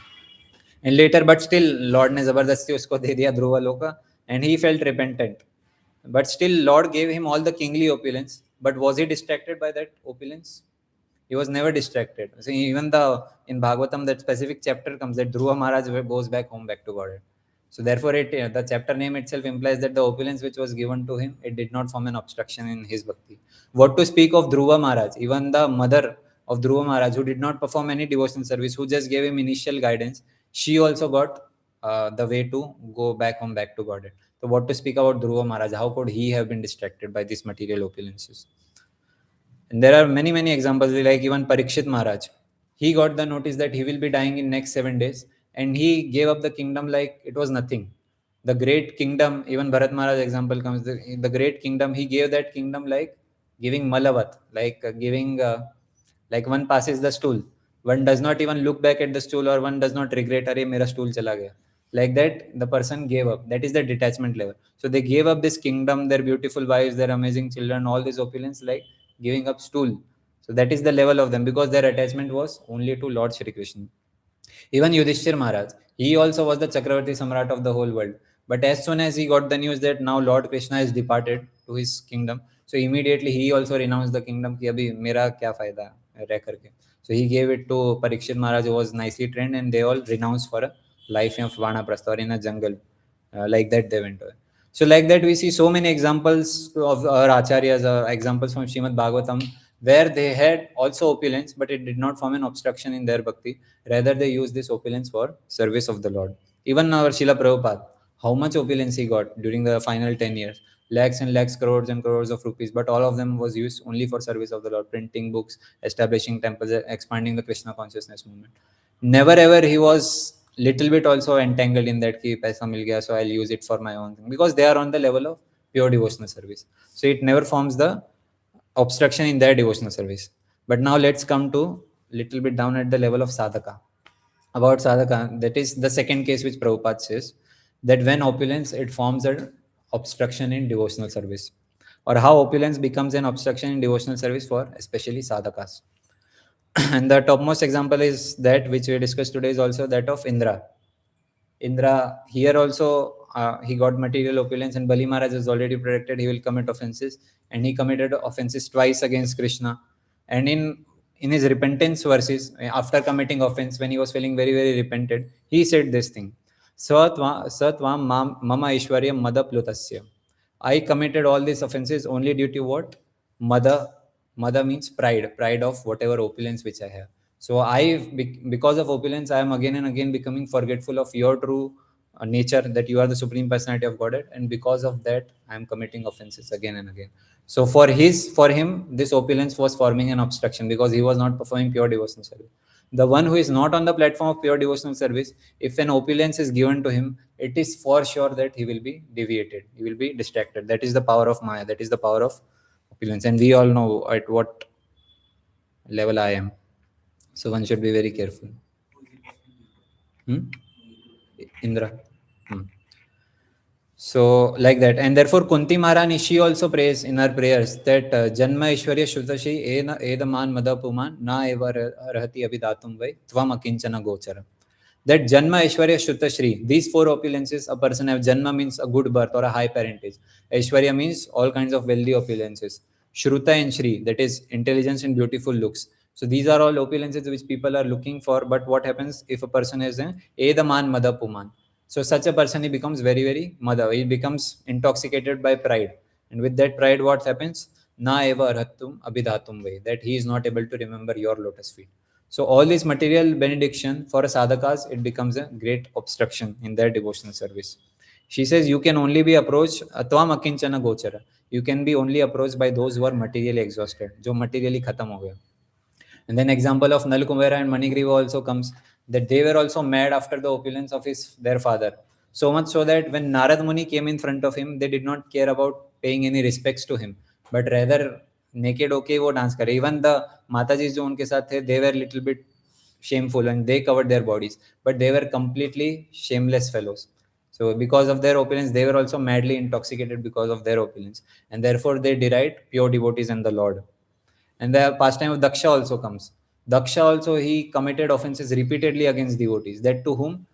And later, but still, Lord ने जबरदस्ती उसको दे दिया ध्रुव लोका, and he felt repentant. But still, Lord gave him all the kingly opulence. But was he distracted by that opulence? He was never distracted. So even in Bhagavatam, that specific chapter comes that Dhruva Maharaj goes back home, back to Godhead. So therefore, the chapter name itself implies that the opulence which was given to him, it did not form an obstruction in his bhakti. What to speak of Dhruva Maharaj? Even the mother of Dhruva Maharaj, who did not perform any devotional service, who just gave him initial guidance, she also got the way to go back home, back to Godhead. So what to speak about Dhruva Maharaj? How could he have been distracted by these material opulences? And there are many examples, like even Parikshit Maharaj. He got the notice that he will be dying in next 7 days, and he gave up the kingdom like it was nothing. The great kingdom, even Bharat Maharaj example comes, the great kingdom, he gave that kingdom like giving malavat, like giving, like one passes the stool. One does not even look back at the stool, or one does not regret, "Arey, mera stool chala gaya." Like that, the person gave up. That is the detachment level. So they gave up this kingdom, their beautiful wives, their amazing children, all this opulence, like giving up stool. So that is the level of them, because their attachment was only to Lord Shri Krishna. Even Yudhishthir Maharaj, he also was the Chakravarti Samrat of the whole world. But as soon as he got the news that now Lord Krishna is departed to his kingdom, so immediately he also renounced the kingdom. Ki abhi mera kya fayda reh karke. So he gave it to Parikshit Maharaj, who was nicely trained, and they all renounced for a life of Vanaprastha, or in a jungle. Like that they went away. So like that we see so many examples of our acharyas, examples from Srimad Bhagavatam, where they had also opulence, but it did not form an obstruction in their bhakti. Rather, they used this opulence for service of the Lord. Even our Srila Prabhupada, how much opulence he got during the final 10 years, lakhs and lakhs, crores and crores of rupees, but all of them was used only for service of the Lord, printing books, establishing temples, expanding the Krishna consciousness movement. Never ever he was little bit also entangled in that ki paisa mil gaya, so I'll use it for my own thing, because they are on the level of pure devotional service. So it never forms the obstruction in their devotional service. But now let's come to little bit down at the level of sadhaka. About sadhaka, that is the second case which Prabhupada says, that when opulence, it forms an obstruction in devotional service, or how opulence becomes an obstruction in devotional service for especially sadhakas. And the topmost example is that which we discussed today is also that of Indra. Indra, here also he got material opulence, and Bali Maharaj is already predicted he will commit offenses, and he committed offenses twice against Krishna. And in his repentance verses, after committing offense, when he was feeling very very repented, he said this thing: Satvam mama Ishwarya mada plutasya. I committed all these offenses only due to what? Mother. Mother means pride, pride of whatever opulence which I have. So because of opulence, I am again and again becoming forgetful of your true nature, that you are the supreme personality of Godhead, and because of that, I am committing offenses again and again. So for him, this opulence was forming an obstruction because he was not performing pure devotional service. The one who is not on the platform of pure devotional service, if an opulence is given to him, it is for sure that he will be deviated, he will be distracted. That is the power of Maya, that is the power of opulence, and we all know at what level I am. So one should be very careful. Hmm? Indra. Hmm. So like that, and therefore Kunti Maharani, she also prays in her prayers that Janma Ishwarya Shutashi Edaman Madapuman Na Eva Rahati Abhidatum Vai Tvam Akinchana Gochara. That Janma Aishwarya Shuta Shri, these four opulences a person have. Janma means a good birth or a high parentage. Aishwarya means all kinds of wealthy opulences. Shruta and Shri, that is intelligence and beautiful looks. So these are all opulences which people are looking for. But what happens if a person is Edaman Madapuman? So such a person, he becomes very, very mother. He becomes intoxicated by pride. And with that pride, what happens? Na eva arhatum abhidhatum vai. That he is not able to remember your lotus feet. So all this material benediction for a sadhakas, it becomes a great obstruction in their devotional service. She says you can only be approached atvam akinchana gochara. You can be only approached by those who are materially exhausted, jo materially khatam ho gaya. And then example of Nalkumara and Manigriva also comes, that they were also mad after the opulence of their father. So much so that when Narad Muni came in front of him, they did not care about paying any respects to him, but rather naked okay वो dance करे. Even the Mataji जो उनके साथ थे, they were little bit shameful and they covered their bodies, but they were completely shameless fellows. So because of their opulence, they were also madly intoxicated because of their opulence, and therefore they deride pure devotees and the Lord. And the pastime of Daksha also comes. Daksha also, he committed offenses repeatedly against devotees. That to whom?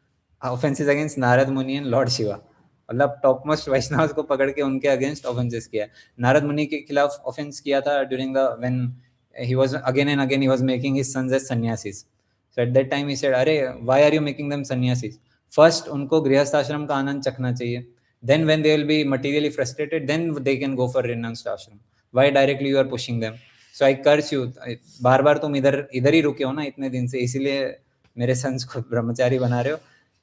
Offenses against Narad Muni and Lord Shiva. मतलब top most वैष्णव को पकड़ के उनके against offences किया. नारद मुनि के खिलाफ offence किया था during the when he was again and again he was making his sons as sannyasis. So at that time he said, अरे why are you making them sannyasis? First उनको गृहस्थ आश्रम का आनंद चखना चाहिए. Then when they will be materially frustrated, then they can go for renounced ashram. Why directly you are pushing them? So I curse you. बार बार तुम इधर इधर ही रुके हो ना इतने दिन से, इसीलिए मेरे सन्स को ब्रह्मचारी बना रहे हो.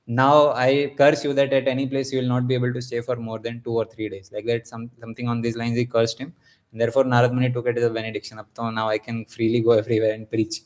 Now I curse you that at any place you will not be able to stay for more than 2 or 3 days. Like that, something on these lines he cursed him. And therefore Narad Muni took it as a benediction. Up to now I can freely go everywhere and preach.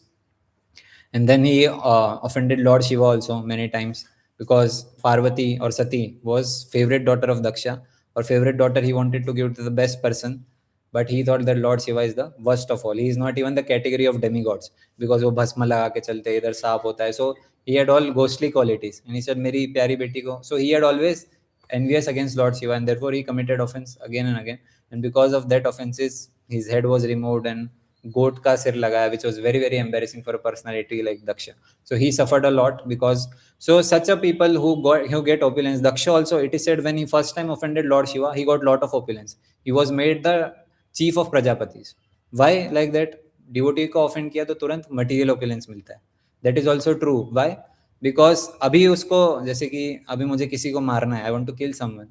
And then he offended Lord Shiva also many times, because Parvati or Sati was favorite daughter of Daksha, or favorite daughter he wanted to give to the best person, but he thought that Lord Shiva is the worst of all. He is not even the category of demigods, because वो भस्म लगा के चलते इधर सांप होता है. So he had all ghostly qualities, and he said मेरी प्यारी बेटी को. So he had always envious against Lord Shiva, and therefore he committed offense again and again. And because of that offenses, his head was removed and goat ka sir lagaya, which was very very embarrassing for a personality like Daksha. So he suffered a lot because, so such a people who get opulence. Daksha also, it is said, when he first time offended Lord Shiva, he got lot of opulence. He was made the chief of Prajapatis. Why like that? Devotee को offend किया तो तुरंत material opulence मिलता है. That is also true. Why? Because अभी उसको, जैसे कि अभी मुझे किसी को मारना है, I want to kill someone,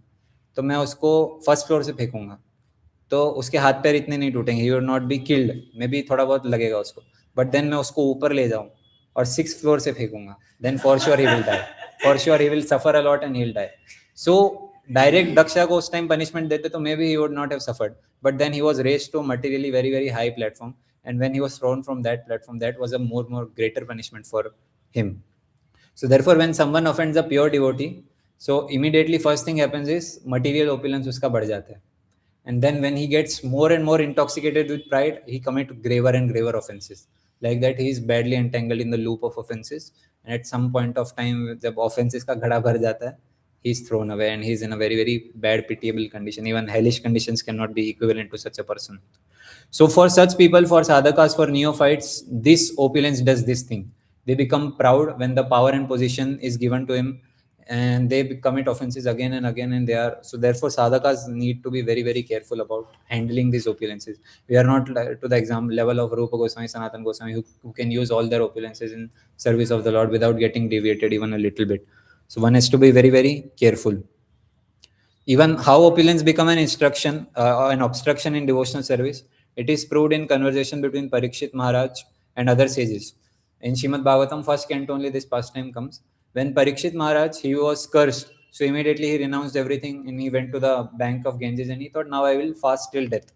तो मैं उसको फर्स्ट फ्लोर से फेंकूंगा, तो उसके हाथ पैर इतने नहीं टूटेंगे, he will not be killed, maybe थोड़ा बहुत लगेगा उसको. बट देन मैं उसको ऊपर ले जाऊं और 6th फ्लोर से फेंकूंगा, then for sure he will die, for sure he will suffer a lot and he will die. So direct Daksha को उस time punishment देते तो maybe he would not have suffered, but then he was raised to a materially very very high platform, and when he was thrown from that platform, that was a more greater punishment for him. So therefore when someone offends a pure devotee, so immediately first thing happens is material opulence उसका बढ़ जाता है, and then when he gets more and more intoxicated with pride, he commit graver and graver offenses. Like that he is badly entangled in the loop of offenses, and at some point of time जब offenses का घड़ा भर जाता है, he is thrown away and he is in a very very bad pitiable condition. Even hellish conditions cannot be equivalent to such a person. So for such people, for sadhakas, for neophytes, this opulence does this thing. They become proud when the power and position is given to him, and they commit offenses again and again, and they are so therefore sadhakas need to be very very careful about handling these opulences. We are not to the exam level of Rupa Goswami, Sanatan Goswami, who can use all their opulences in service of the Lord without getting deviated even a little bit. So one has to be very very careful. Even how opulence become an instruction, an obstruction in devotional service, it is proved in conversation between Parikshit Maharaj and other sages. In Shrimad Bhagavatam, first canto only this pastime comes. When Parikshit Maharaj, he was cursed, so immediately he renounced everything and he went to the bank of Ganges and he thought, now I will fast till death.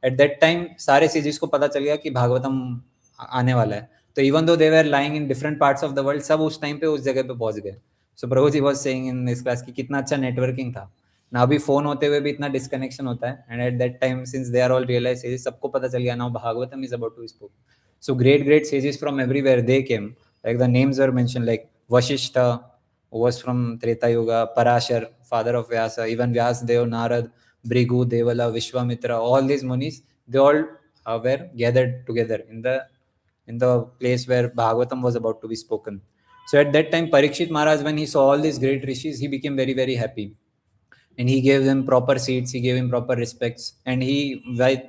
At that time, सारे sages को पता चल गया कि भागवतम आने वाला है. तो even though they were lying in different parts of the world, सब उस time पे उस जगह पे पहुंच गए. So Prabhu ji was saying in this class कि कितना अच्छा networking था. ना अभी फोन होते हुए भी इतना डिस्कनेक्शन होता है, and at that time since they are all realise sages, सबको पता चल गया now Bhagavatam is about to spoke. So great great sages from everywhere they came, like the names are mention, like Vashishtha was from Treta Yuga, Parashar, father of Vyasa, even Vyasdev, Narad, Brigu, Devala, Vishwamitra, all these munis, they all were gathered together in the place where Bhagavatam was about to be spoken. So at that time, Parikshit Maharaj, when he saw all these great rishis, he became very very happy, and he gave them proper seats, he gave him proper respects, and he,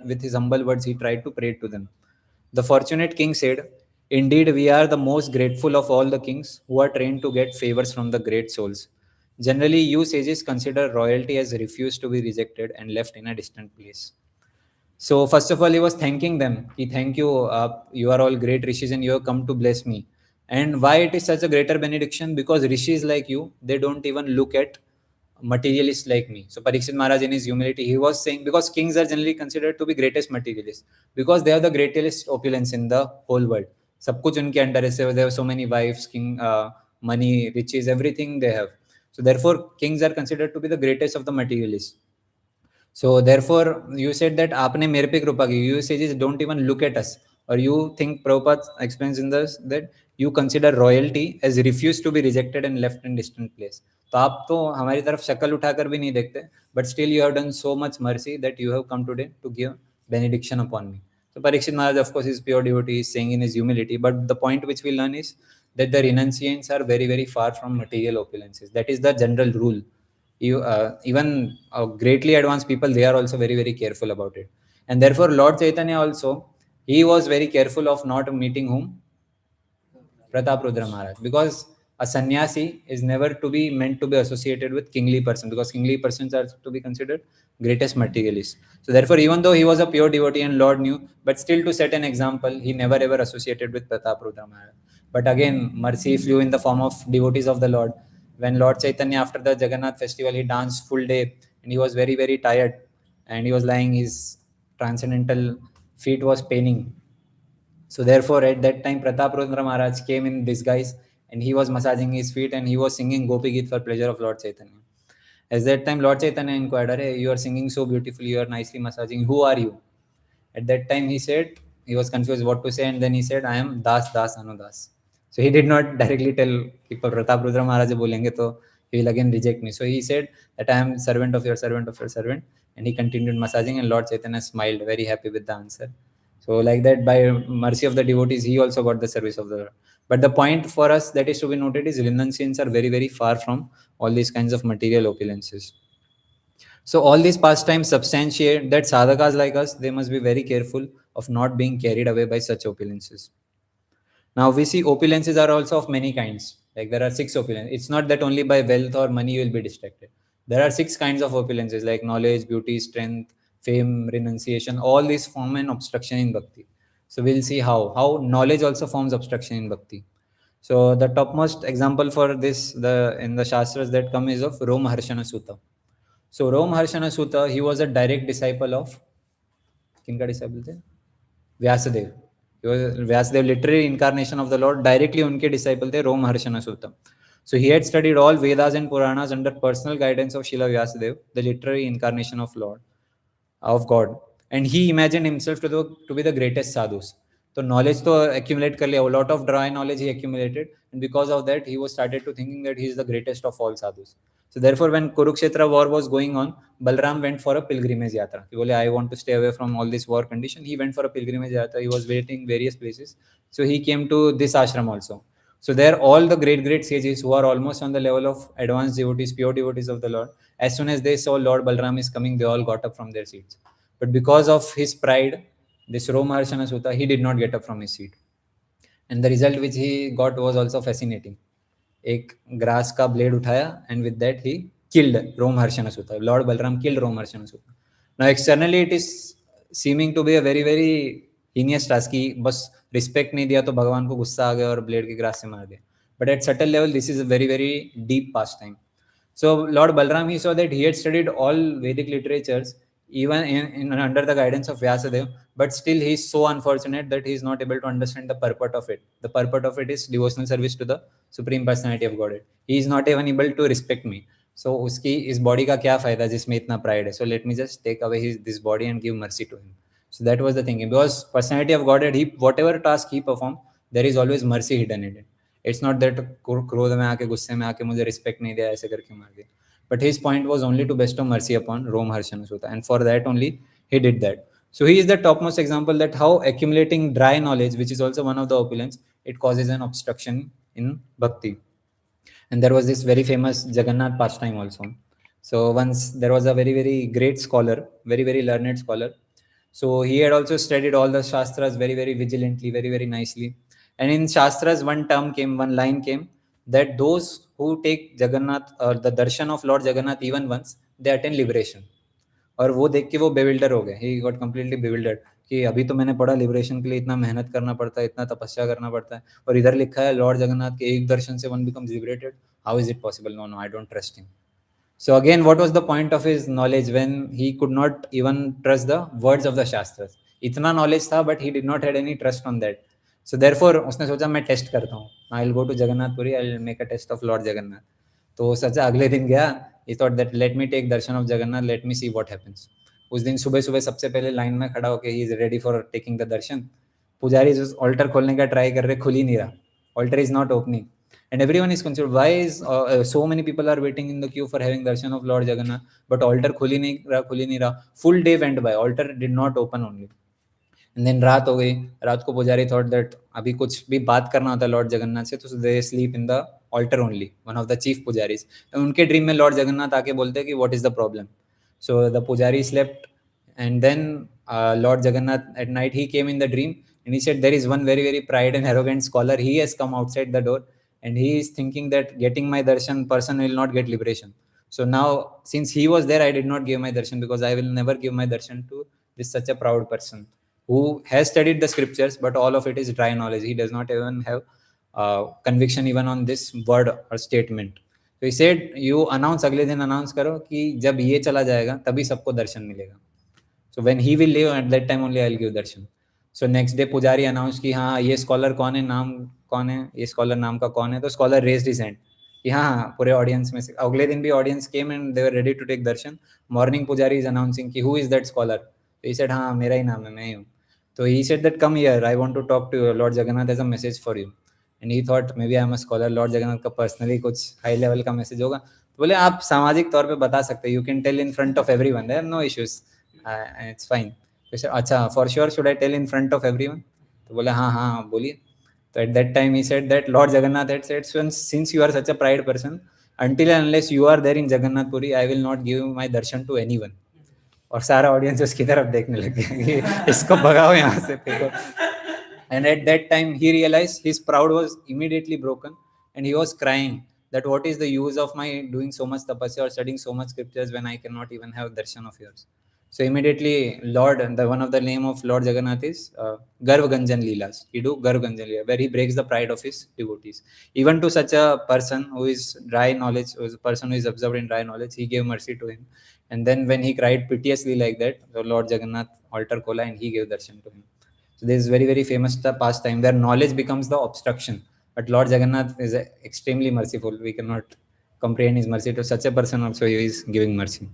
with his humble words, he tried to pray to them. The fortunate king said, indeed, we are the most grateful of all the kings who are trained to get favors from the great souls. Generally, you sages consider royalty as refused to be rejected and left in a distant place. So first of all, he was thanking them. He thank you. You are all great rishis, and you have come to bless me. And why it is such a greater benediction? Because rishis like you, they don't even look at materialists like me. So Parikshit Maharaj, in his humility, he was saying, because kings are generally considered to be greatest materialists, because they have the greatest opulence in the whole world. सब कुछ उनके under है. They have so many wives, king, money, riches, everything they have. So therefore, kings are considered to be the greatest of the materialists. So therefore, you said that आपने मेरे पे कृपा की. You sages don't even look at us, or you think Prabhupada explains in this that you consider royalty as refused to be rejected and left in distant place. तो आप तो हमारी तरफ शक्ल उठाकर भी नहीं देखते, but still you have done so much mercy that you have come today to give benediction upon me. So Parikshit Maharaj, of course, is pure devotee, he is saying in his humility, but the point which we learn is that the renunciants are very very far from material opulences. That is the general rule. Even greatly advanced people, they are also very very careful about it, and therefore Lord Chaitanya also, he was very careful of not meeting whom? Pratap Rudra Maharaj, because a sannyasi is never to be meant to be associated with kingly person, because kingly persons are to be considered greatest materialists. So therefore, even though he was a pure devotee and Lord knew, but still to set an example, he never ever associated with Pratap Rudra Maharaj. But again, mercy flew in the form of devotees of the Lord. When Lord Chaitanya, after the Jagannath festival, he danced full day and he was very very tired, and he was lying, his transcendental feet was paining. So therefore, at that time, Pratap Rudra Maharaj came in disguise and he was massaging his feet and he was singing Gopi Geet for pleasure of Lord Chaitanya. At that time, Lord Chaitanya inquired, "Arey, you are singing so beautifully, you are nicely massaging. Who are you?" At that time, he said, he was confused what to say, and then he said, "I am Das Das Anudas." So he did not directly tell, if Pratap Rudra Maharaj bolenge to he will again reject me. So he said that I am servant of your servant of your servant, and he continued massaging, and Lord Chaitanya smiled, very happy with the answer. So like that, by mercy of the devotees, he also got the service of the Lord. But the point for us that is to be noted is renunciants are very, very far from all these kinds of material opulences. So all these pastimes substantiate that sadhakas like us, they must be very careful of not being carried away by such opulences. Now we see opulences are also of many kinds. Like there are 6 opulences. It's not that only by wealth or money you will be distracted. There are 6 kinds of opulences like knowledge, beauty, strength, fame, renunciation. All these form an obstruction in bhakti. So we'll see how knowledge also forms obstruction in bhakti. So the topmost example for this, the in the Shastras that come, is of Roma Harshana Sutta. So Roma Harshana Sutta, he was a direct disciple of, किनका disciple थे? Vyasdev. He was Vyasadev, literary incarnation of the Lord. Directly उनके disciple थे Roma Harshana Sutta. So he had studied all Vedas and Puranas under personal guidance of Srila Vyasadev, the literary incarnation of Lord, of God, and he imagined himself to be the greatest sadhus. So knowledge to accumulate कर लिया, a lot of dry knowledge he accumulated, and because of that he was started to thinking that he is the greatest of all sadhus. So therefore, when Kurukshetra war was going on, Balram went for a pilgrimage yatra. He बोले, I want to stay away from all this war condition. He went for a pilgrimage yatra. He was visiting various places. So he came to this ashram also. So there, all the great sages who are almost on the level of advanced devotees, pure devotees of the Lord, as soon as they saw Lord Balram is coming, they all got up from their seats. But because of his pride, this Roma Harshana Sutta, he did not get up from his seat. And the result which he got was also fascinating. एक grass का blade उठाया, and with that he killed Roma Harshana Sutta. Lord Balram killed Roma Harshana Sutta. Now externally it is seeming to be a very heinous task कि बस respect नहीं दिया तो भगवान को गुस्सा आ गया और ब्लेड के ग्रास से मार दिया. But at subtle level, this is a very deep pastime. So Lord Balram, he saw that he had studied all Vedic literatures, even in under the guidance of Vyasadev, but still he is so unfortunate that he is not able to understand the purport of it. The purport of it is devotional service to the Supreme Personality of Godhead. He is not even able to respect me. So उसकी इस body का क्या फायदा जिसमें इतना pride है? So let me just take away this body and give mercy to him. So that was the thinking. Because personality of Godhead, he whatever task he performed, there is always mercy hidden in it. It's not that क्रोध में आके गुस्से में आके मुझे respect नहीं दिया ऐसे करके मार दिया. But his point was only to bestow mercy upon Roma Harshana Sutta, and for that only he did that. So he is the topmost example that how accumulating dry knowledge, which is also one of the opulence, it causes an obstruction in bhakti. And there was this very famous Jagannath pastime also. So once there was a very great scholar, very learned scholar. So he had also studied all the Shastras very vigilantly, very nicely. And in Shastras, one line came that those who take Jagannath or the darshan of Lord Jagannath even once, they attain liberation. और वो देख के वो बेविल्डर हो गए. He got completely बेविल्डर्ड कि अभी तो मैंने पढ़ा लिबरेशन के लिए इतना मेहनत करना पड़ता है, इतना तपस्या करना पड़ता है, और इधर लिखा है लॉर्ड जगन्नाथ के एक दर्शन से one becomes liberated. How is it possible? No I don't trust him. So again, what was the point of his knowledge when he could not even trust the words of the Shastras? इतना knowledge था, but he did not had any trust on that. So therefore, उसने सोचा मैं test करता हूँ. I'll go to Jagannathpuri, I'll make a test of Lord Jagannath. तो सच्चा अगले दिन गया. He thought that let me take darshan of Jagannath, let me see what happens. उस दिन सुबह सबसे पहले लाइन में खड़ा होके he is ready for taking the darshan. पुजारी ऑल्टर खोलने का ट्राई कर रहे, खुल ही नहीं रहा. Altar is not opening. And everyone is concerned, why is so many people are waiting in the queue for having darshan of Lord Jagannath, but altar khul ही नहीं रहा. Full day went by, altar did not open only. And then रात हो गई. रात को पुजारी thought that अभी कुछ भी बात करना होता है लॉर्ड जगन्नाथ से, तो they sleep in the altar only. One of the chief pujaris. उनके ड्रीम में लॉर्ड जगन्नाथ आके बोलते हैं कि what is the problem. So the pujari slept, and then Lord Jagannath at night he came in the dream, and he said there is one very pride and arrogant scholar. He has come outside the door, and he is thinking that getting my darshan person will not get liberation. So now since he was there, I did not give my darshan, because I will never give my darshan to this such a proud person who has studied the scriptures, but all of it is dry knowledge. He does not even have conviction even on this word or statement. तो he said you announce, अगले दिन announce करो कि जब ये चला जाएगा तभी सबको दर्शन मिलेगा. So when he will leave, at that time only I'll give darshan. So next day पुजारी announce कि हाँ ये scholar कौन है, नाम कौन है, ये scholar नाम का कौन है. तो scholar raised his hand कि हाँ पूरे audience में से. अगले दिन भी audience came and they were ready to take darshan. Morning पुजारी is announcing कि who is that scholar. So he said हाँ मेरा ही नाम है, मैं ही हूँ. So he said that come here, I want to talk to you. Lord Jagannath has a message for you. And he thought maybe I am a scholar, Lord Jagannath का personally कुछ high level का message होगा. तो बोले आप सामाजिक तौर पे बता सकते हैं, you can tell in front of everyone, there are no issues, it's fine. तो said अच्छा for sure should I tell in front of everyone? तो बोले हाँ बोलिए. So at that time he said that Lord Jagannath had said, since you are such a pride person, until and unless you are there in Jagannath Puri, I will not give my darshan to anyone. और सारा audience उसकी तरफ देखने लग गया कि इसको भगाओ यहाँ से, फेंको. And at that time he realized his pride was immediately broken, and he was crying that what is the use of my doing so much tapasya or studying so much scriptures when I cannot even have darshan of yours. So immediately, the one of the name of Lord Jagannath is Garv Ganjan Leelas. He do Garv Ganjan Leela, where he breaks the pride of his devotees. Even to such a person who is dry knowledge, who is a person who is observed in dry knowledge, he gave mercy to him. And then when he cried piteously like that, the Lord Jagannath altar kola and he gave darshan to him. So this is very, very famous pastime where knowledge becomes the obstruction. But Lord Jagannath is extremely merciful. We cannot comprehend his mercy. To such a person also he is giving mercy.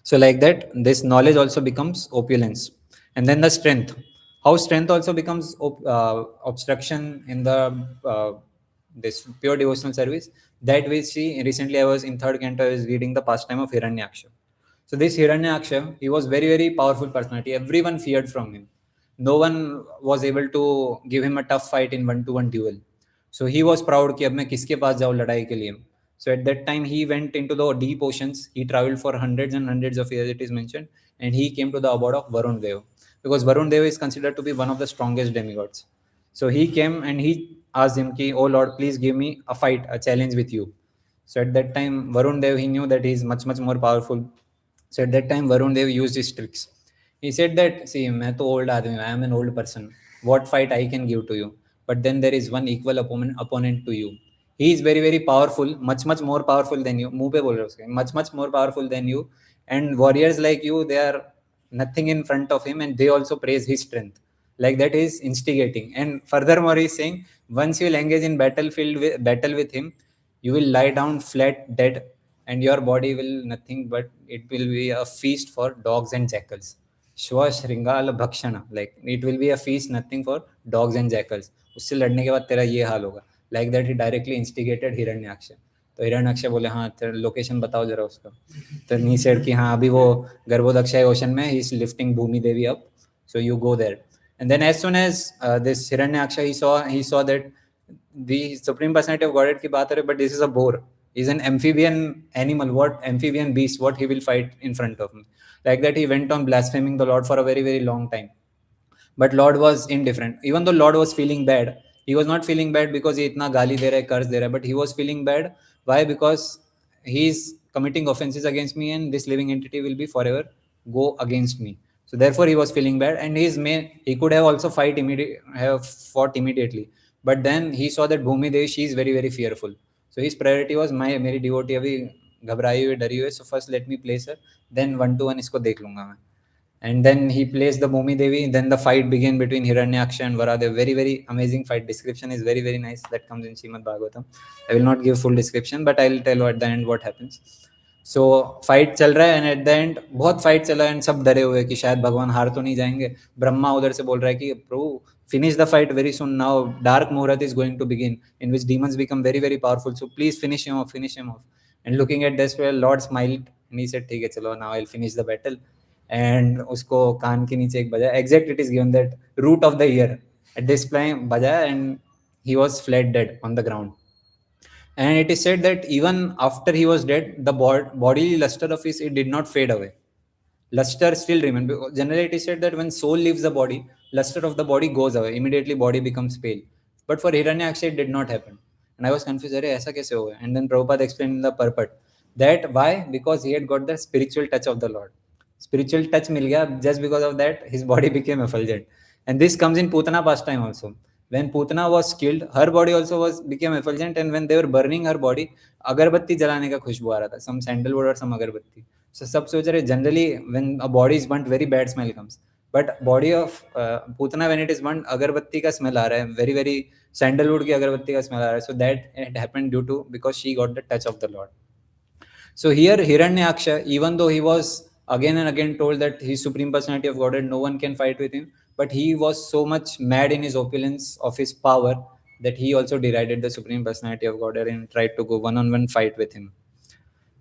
So like that, this knowledge also becomes opulence. And then the strength. How strength also becomes obstruction in the this pure devotional service, that we see recently. I was in third canto, I was reading the pastime of Hiranyaksha. So this Hiranyaksha, he was very, very powerful personality. Everyone feared from him. No one was able to give him a tough fight in one-to-one duel. So he was proud कि अब मैं किसके पास जाऊँ लड़ाई के लिए. So at that time he went into the deep oceans. He traveled for hundreds and hundreds of years, it is mentioned, and he came to the abode of Varun Dev, because Varun Dev is considered to be one of the strongest demigods. So he came and he asked him ki, "Oh Lord, please give me a fight, a challenge with you." So at that time, Varun Dev, he knew that he is much, much more powerful. So at that time, Varun Dev used his tricks. He said that, "See, मैं तो old आदमी हूँ, I am an old person. What fight I can give to you? But then there is one equal opponent to you. He is very, very powerful, much, much more powerful than you." मुंह पे बोल रहे हो उसके, much, much more powerful than you. And warriors like you, they are nothing in front of him, and they also praise his strength. Like that is instigating. And furthermore, he is saying, once you will engage in battle with him, you will lie down flat dead, and your body will nothing but it will be a feast for dogs and jackals. Shwa Shringala Bhakshana, like it will be a feast nothing for dogs and jackals. उससे लड़ने के बाद तेरा ये हाल होगा. Like that he directly instigated Hiranyaksha. तो हिरण्याक्ष बोले हाँ तेरा लोकेशन बताओ जरा उसका. तो he said कि हाँ अभी वो गर्भोदक्षाय ओशन में he is lifting Bhumi Devi up, so you go there. And then as soon as this Hiranyaksha, he saw that the Supreme Personality of Godhead की बात है, but this is a boar. He's an amphibian animal. What amphibian beast? What he will fight in front of me? Like that, he went on blaspheming the Lord for a very, very long time. But Lord was indifferent. Even though Lord was feeling bad, he was not feeling bad because he इतना गाली दे रहा है, कर्ज दे रहा है, but he was feeling bad. Why? Because he is committing offenses against me, and this living entity will be forever go against me. So therefore, he was feeling bad, and he could have also fought immediately. But then he saw that Bhumi Devi, she is very, very fearful. So his priority was मेरी devotee अभी घबराई हुई डरी हुई, so first let me place her, then one to one इसको देख लूंगा मैं. And then he placed the Bhumi Devi. Then the fight began between Hiranyaksha and Varadev. Very, very amazing fight. Description is very, very nice. That comes in Srimad Bhagavatam. I will not give full description, but I will tell you at the end what happens. So fight चल रहा है, and at the end बहुत fight चला है, and सब डरे हुए कि शायद भगवान हार तो नहीं जाएंगे. ब्रह्मा उधर से बोल रहा है कि प्रभु finish the fight very soon. Now dark muhurat is going to begin, in which demons become very, very powerful. So please finish him off. And looking at this, well, Lord smiled and he said, ठीक है चलो, now I'll finish the battle. And उसको कान के नीचे एक बजाया. Exact it is given that root of the ear. At this point बजाया, and he was flat dead on the ground. And it is said that even after he was dead, the bodily luster of his, it did not fade away. Luster still remains. Generally, it is said that when soul leaves the body, luster of the body goes away. Immediately, body becomes pale. But for Hiranyaksha, it did not happen. And I was confused. अरे ऐसा कैसे होगा? And then Prabhupada explained in the purport that why? Because he had got the spiritual touch of the Lord. Spiritual touch मिल गया. Just because of that, his body became effulgent. And this comes in Putana pastime also. When Putana was killed, her body also became effulgent, and when they were burning her body, अगरबत्ती जलाने का खुशबू आ रहा था, some sandalwood or some अगरबत्ती. So सब सोच रहे generally when a body is burnt, very bad smell comes. But body of Putana, when it is burnt, अगरबत्ती का smell आ रहा है, very, very sandalwood की अगरबत्ती का smell आ रहा है. So that it happened due to because she got the touch of the Lord. So here Hiranyaksha, even though he was again and again told that his Supreme Personality of Godhead, no one can fight with him, but he was so much mad in his opulence of his power that he also derided the Supreme Personality of Godhead and tried to go one-on-one fight with him.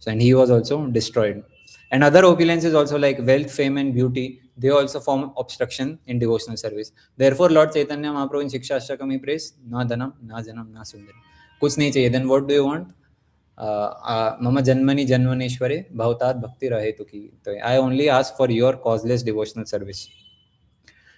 So, and he was also destroyed. And other opulences also like wealth, fame, and beauty, they also form obstruction in devotional service. Therefore, Lord Chaitanya Mahaprabhu in Shiksha Ashtakam, he prays, "Na dhanam, na janam, na sundari." कुछ नहीं चाहिए. Then what do you want? मम जन्मनि जन्मनेश्वरे भवतात भक्ति रहे तो की. I only ask for your causeless devotional service.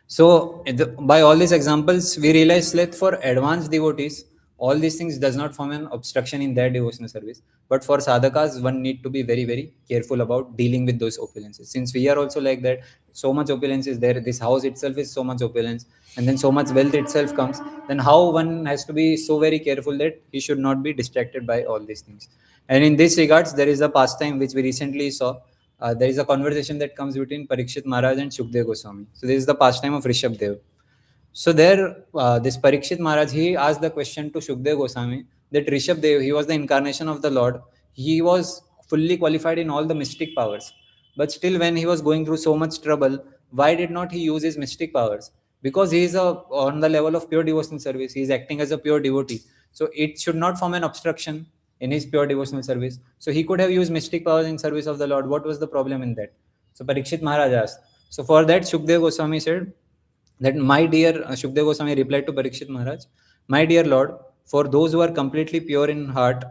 So by all these examples, we realize that for advanced devotees, all these things does not form an obstruction in their devotional service. but for sadhakas one need to be very very careful about dealing with those opulences. Since we are also like that, so much opulence is there, this house itself is so much opulence, and then so much wealth itself comes, then how one has to be so very careful that he should not be distracted by all these things. And in this regards, there is a pastime which we recently saw. There is a conversation that comes between Parikshit Maharaj and Shukdev Goswami. So this is the pastime of Rishabh Dev. So there, this Parikshit Maharaj, he asked the question to Shukdev Goswami that Rishabh Dev, he was the incarnation of the Lord. He was fully qualified in all the mystic powers. But still, when he was going through so much trouble, why did not he use his mystic powers? Because he is on the level of pure devotional service. He is acting as a pure devotee. So it should not form an obstruction in his pure devotional service. So he could have used mystic powers in service of the Lord. What was the problem in that? So Parikshit Maharaj asked. So for that, Shukdev Goswami said, that my dear Shukdev Goswami replied to Parikshit Maharaj, my dear Lord, for those who are completely pure in heart,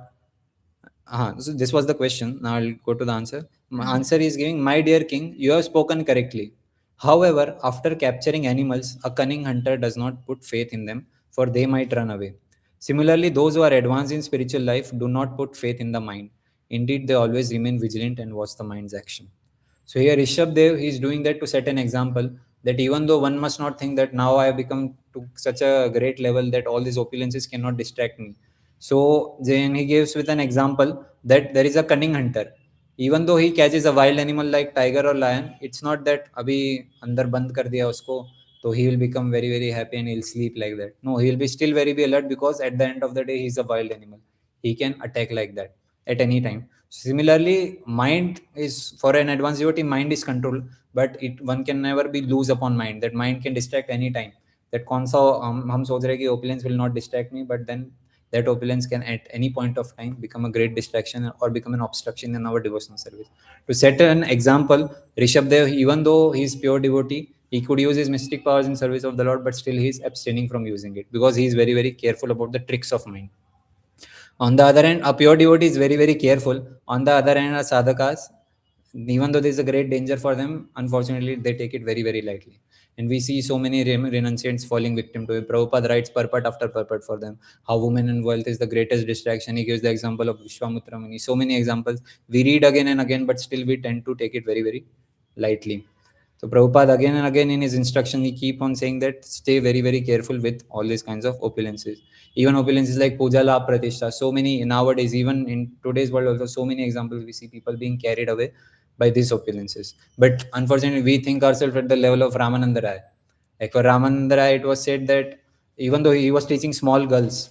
so this was the question. Now I'll go to the answer. My answer is giving, my dear king, you have spoken correctly. However, after capturing animals, a cunning hunter does not put faith in them, for they might run away. Similarly, those who are advanced in spiritual life do not put faith in the mind. Indeed, they always remain vigilant and watch the mind's action. So here Rishabh Dev, he is doing that to set an example that even though one must not think that now I have become to such a great level that all these opulences cannot distract me. So then he gives with an example that there is a cunning hunter. Even though he catches a wild animal like tiger or lion, it's not that abhi andar band kar diya usko, so he will become very very happy and he'll sleep like that. No, he will be still very be alert, because at the end of the day he is a wild animal. He can attack like that at any time. Similarly, mind is for an advanced devotee, mind is controlled, but it one can never be loose upon mind. That mind can distract any time. That कौन सा हम सोच रहे कि opulence will not distract me, but then that opulence can at any point of time become a great distraction or become an obstruction in our devotional service. To set an example, Rishabh Dev, even though he is pure devotee, he could use his mystic powers in service of the Lord, but still he is abstaining from using it because he is very very careful about the tricks of mind. On the other hand, a pure devotee is very, very careful. On the other hand, a sadhakas, even though there is a great danger for them, unfortunately, they take it very, very lightly. And we see so many renunciants falling victim to it. Prabhupada writes purport after purport for them. How women and wealth is the greatest distraction. He gives the example of Vishwamutra Muni. So many examples. We read again and again, but still we tend to take it very, very lightly. So Prabhupada again and again in his instruction, he keep on saying that stay very, very careful with all these kinds of opulences. Even opulences like puja, la, pratishtha. So many nowadays, even in today's world also, so many examples we see people being carried away by these opulences. But unfortunately, we think ourselves at the level of Ramananda Rai. Like for Ramananda Rai, it was said that even though he was teaching small girls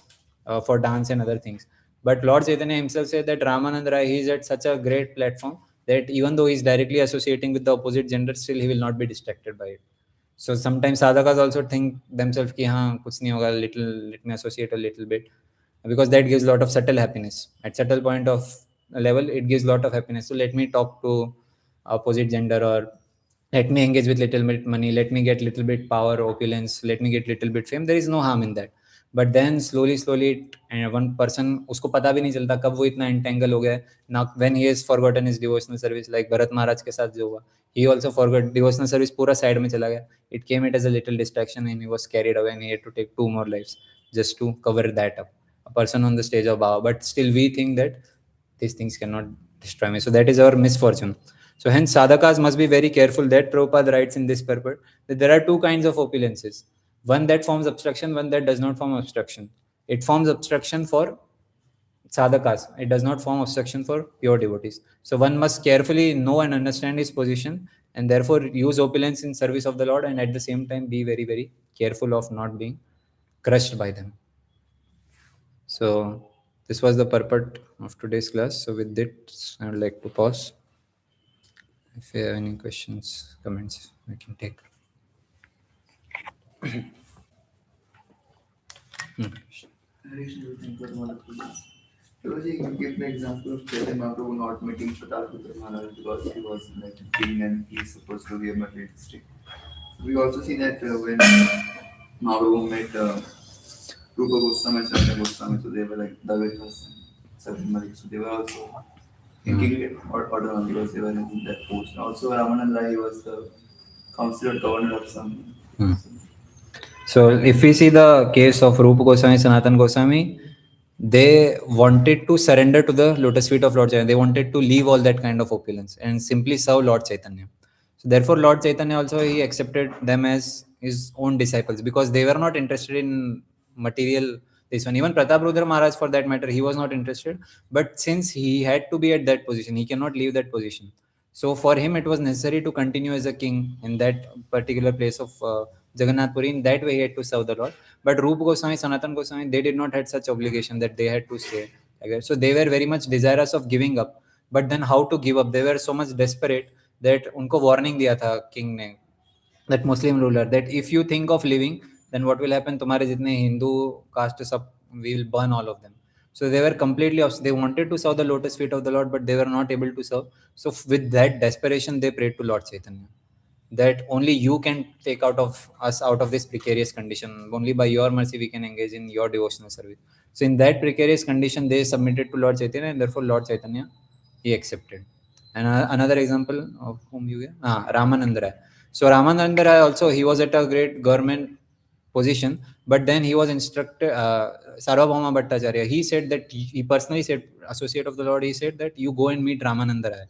for dance and other things, but Lord Chaitanya himself said that Ramananda Rai, he is at such a great platform that even though he is directly associating with the opposite gender, still he will not be distracted by it. So sometimes sadhakas also think themselves कि हाँ कुछ नहीं होगा, little let me associate a little bit, because that gives a lot of subtle happiness. At subtle point of level, it gives a lot of happiness. So let me talk to opposite gender, or let me engage with little bit money, let me get little bit power, opulence, let me get little bit fame. There is no harm in that. But then slowly one person उसको पता भी नहीं चलता कब वो इतना entangle हो गया है. Now when he has forgotten his devotional service, like Bharat महाराज के साथ जो हुआ, he also forgot devotional service, पूरा side में चला गया. It came it as a little distraction and he was carried away and he had to take 2 more lives just to cover that up. A person on the stage of Baba, but still we think that these things cannot destroy me. So that is our misfortune. So hence sadhakas must be very careful. That Prabhupada writes in this purport that there are 2 kinds of opulences. One that forms obstruction, one that does not form obstruction. It forms obstruction for sadhakas. It does not form obstruction for pure devotees. So one must carefully know and understand his position and therefore use opulence in service of the Lord, and at the same time be very, very careful of not being crushed by them. So this was the purport of today's class. So with this, I would like to pause. If you have any questions, comments, we can take. Harish, you think what wonderful is. Prabhuji, you give the example of Chaitanya Mahaprabhu not meeting Pratapputra Maharaj because he was like a king and he is supposed to be a materialistic. We also see that when Mahaprabhu met Rupa Goswami and Sanatana Goswami, so they were like Davidas and Sabri Malik, so they were also thinking order because they were in that post. Also, Ramananda Rai was the considered governor of some. So if we see the case of Rupa Goswami, Sanatana Goswami, they wanted to surrender to the lotus feet of Lord Chaitanya. They wanted to leave all that kind of opulence and simply serve Lord Chaitanya. So therefore, Lord Chaitanya also he accepted them as his own disciples because they were not interested in material. This one, even Pratap Rudra Maharaj, for that matter, he was not interested. But since he had to be at that position, he cannot leave that position. So for him, it was necessary to continue as a king in that particular place of Jagannath Puri. In that way, he had to serve the Lord. But Rupa Goswami, Sanatan Goswami, they did not had such obligation that they had to stay. Okay? So they were very much desirous of giving up. But then how to give up? They were so much desperate that उनको warning दिया था king ने, that Muslim ruler, that if you think of leaving, then what will happen? तुम्हारे जितने Hindu caste सब, we will burn all of them. So they were completely they wanted to serve the lotus feet of the Lord, but they were not able to serve. So with that desperation, they prayed to Lord Chaitanya that only you can take out of us out of this precarious condition. Only by your mercy we can engage in your devotional service. So in that precarious condition, they submitted to Lord Chaitanya, and therefore Lord Chaitanya he accepted. And another example of whom you get, Ramananda Rai. So Ramananda Rai also, he was at a great government position, but then he was instructed, Sarvabhauma Bhattacharya, he said that he personally said, associate of the Lord, he said that you go and meet Ramananda Rai.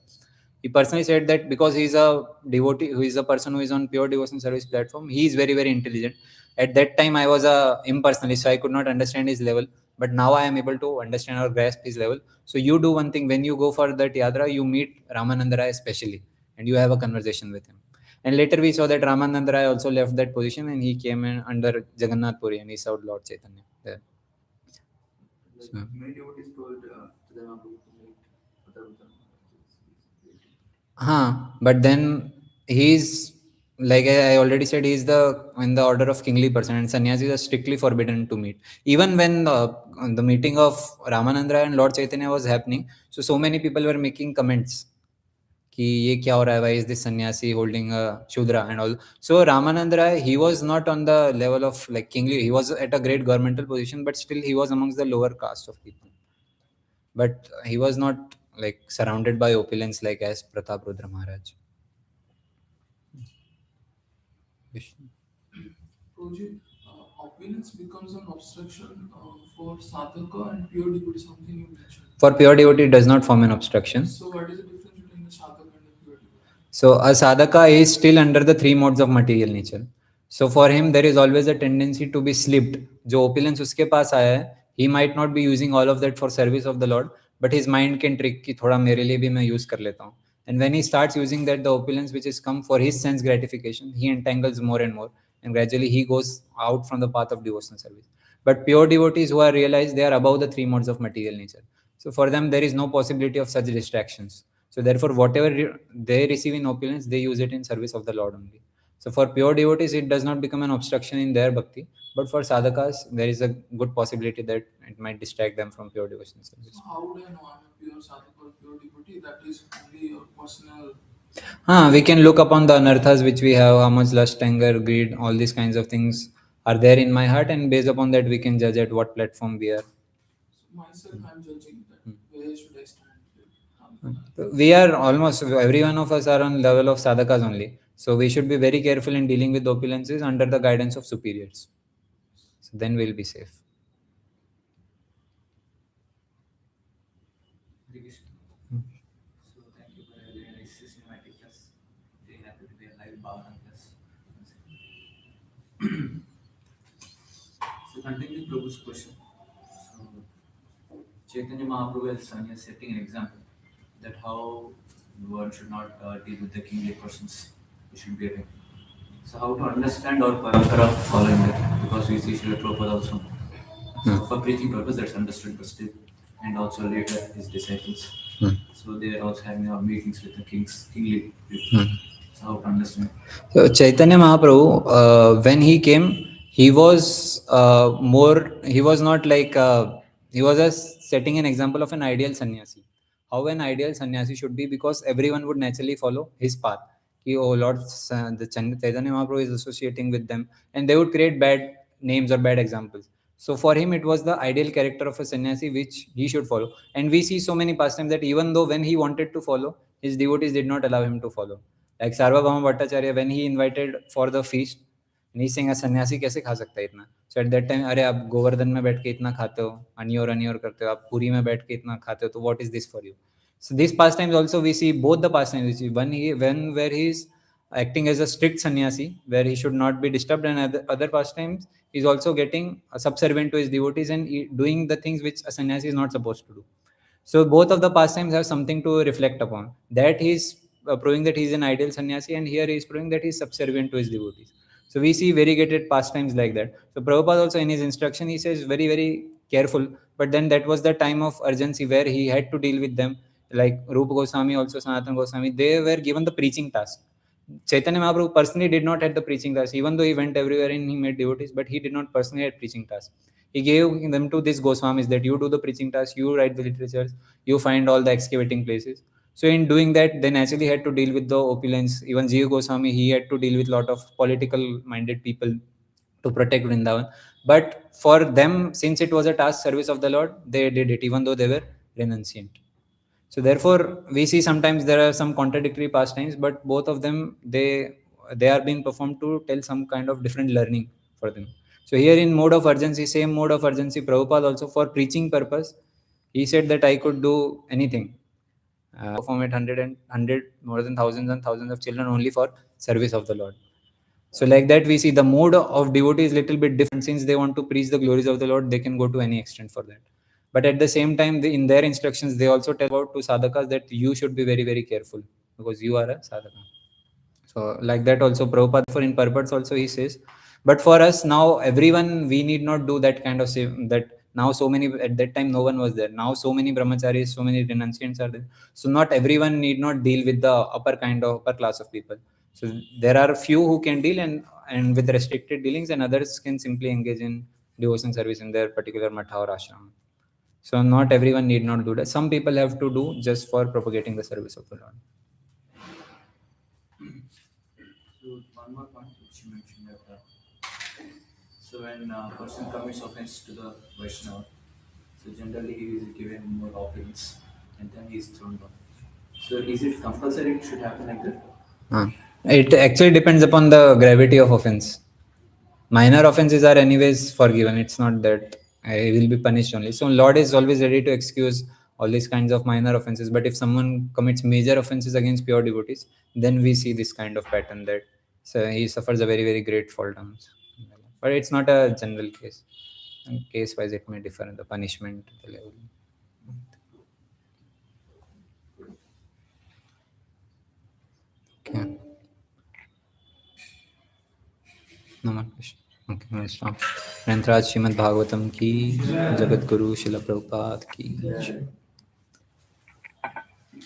He personally said that because he is a devotee, who is a person who is on pure devotion service platform, he is very, very intelligent. At that time, I was a impersonalist, so I could not understand his level. But now I am able to understand or grasp his level. So you do one thing, when you go for that yadra, you meet Ramananda Rai especially, and you have a conversation with him. And later we saw that Ramananda Rai also left that position, and he came in under Jagannath Puri, and he served Lord Chaitanya there. Like So, many devotees told to the Mahaprabhu to meet Uttara Uttara. but then he's like I already said, he's the in the order of kingly person, and sannyasis are strictly forbidden to meet. Even when the meeting of Ramananda and Lord Chaitanya was happening, so many people were making comments कि ये क्या हो रहा है, why is this sannyasi holding a shudra and all. So Ramananda Rai, he was not on the level of like kingly, he was at a great governmental position, but still he was amongst the lower caste of people. But he was not like surrounded by opulence like as Pratap Rudra Maharaj. Vishnu. Prabhuji, opulence becomes an obstruction for sadhaka and pure devotee, something you mentioned. For pure devotee, it does not form an obstruction. So, what is the difference between the sadhaka and the pure devotee? So a sadhaka is still under the three modes of material nature. So for him, there is always a tendency to be slipped. जो opulence उसके पास आया है, he might not be using all of that for service of the Lord, but his mind can trick कि थोड़ा मेरे लिए भी मैं use कर लेता हूँ. And when he starts using that, the opulence which is come for his sense gratification, he entangles more and more, and gradually he goes out from the path of devotional service. But pure devotees who are realized, they are above the three modes of material nature. So for them, there is no possibility of such distractions. So therefore, whatever they receive in opulence, they use it in service of the Lord only. So for pure devotees, it does not become an obstruction in their bhakti. But for sadhakas, there is a good possibility that it might distract them from pure devotion service. So, how would I know I'm a pure sadhaka or pure devotee? That is only your personal. We can look upon the anarthas which we have, how much lust, anger, greed, all these kinds of things are there in my heart, and based upon that, we can judge at what platform we are. So, myself, I'm judging that. Where should I stand? We are almost every one of us are on level of sadhakas only. So we should be very careful in dealing with opulences under the guidance of superiors. So then we'll be safe. So thank you for a very nice systematic class. Very happy to be a live Bhavana class. So continuing Prabhu's question. So Chaitanya Mahaprabhu is setting an example that how one should not deal with the kingly persons. We should be aware. So how to understand our parampara following that? Because we see Srila Prabhupada also. So for preaching purpose, that's understood, but still, and also later his disciples. So they are also having our meetings with the kingly people. So how to understand? So Chaitanya Mahaprabhu, when he came, he was he was not like, he was just setting an example of an ideal sannyasi. How an ideal sannyasi should be, because everyone would naturally follow his path. Oh Lord, the Chaitanya Mahaprabhu is associating with them, and they would create bad names or bad examples. So for him, it was the ideal character of a sannyasi which he should follow. And we see so many pastimes that even though when he wanted to follow, his devotees did not allow him to follow. Like Sarvabhauma Bhattacharya, when he invited for the feast, And he's saying, सन्यासी कैसे खा सकता है इतना? So at that time, अरे आप गोवर्धन में बैठ के इतना खाते हो, अनियोर करते हो, आप पुरी में बैठ के इतना खाते हो, तो what is this for you? So these pastimes also we see both the pastimes. We see when where he is acting as a strict sannyasi, where he should not be disturbed, and other pastimes he's also getting subservient to his devotees and doing the things which a sannyasi is not supposed to do. So both of the pastimes have something to reflect upon. That he is proving that he is an ideal sannyasi, and here he is proving that he is subservient to his devotees. So we see variegated pastimes like that. So Prabhupada also in his instruction, he says very, very careful. But then that was the time of urgency where he had to deal with them. Like Rupa Goswami, also Sanatana Goswami, they were given the preaching task. Chaitanya Mahaprabhu personally did not have the preaching task, even though he went everywhere and he made devotees, but he did not personally have preaching task. He gave them to these Goswamis that you do the preaching task, you write the literatures, you find all the excavating places. So in doing that, they naturally had to deal with the opulence. Even Jiva Goswami, he had to deal with a lot of political minded people to protect Vrindavan. But for them, since it was a task service of the Lord, they did it, even though they were renunciant. So therefore, we see sometimes there are some contradictory pastimes, but both of them they are being performed to tell some kind of different learning for them. So here in mode of urgency, same mode of urgency, Prabhupada also for preaching purpose, he said that I could do anything. Perform at 100, more than thousands and thousands of children only for service of the Lord. So like that, we see the mode of devotee is little bit different. Since they want to preach the glories of the Lord, they can go to any extent for that. But at the same time, in their instructions, they also tell about to sadhakas that you should be very, very careful because you are a sadhaka. So like that also, Prabhupada for in purports also he says, but for us now, everyone, we need not do that kind of that now so many, at that time no one was there. Now so many brahmacharis, so many renunciants are there. So not everyone need not deal with the upper kind of upper class of people. So there are few who can deal and with restricted dealings, and others can simply engage in devotion service in their particular matha or ashram. So not everyone need not do that. Some people have to do just for propagating the service of the Lord. So one more point which you mentioned that so when a person commits offense to the Vaishnava, so generally he is given more offerings and then he is thrown down. So is it compulsory it should happen like that? It actually depends upon the gravity of offense. Minor offenses are anyways forgiven. It's not that I will be punished only. So Lord is always ready to excuse all these kinds of minor offenses. But if someone commits major offenses against pure devotees, then we see this kind of pattern that so he suffers a very, very great fault on us. But it's not a general case. And case wise, it may differ in the punishment the level. Okay. No more question. Okay, we'll stop. Granthraj Srimad Bhagavatam ki, Jagat Guru Srila Prabhupada ki.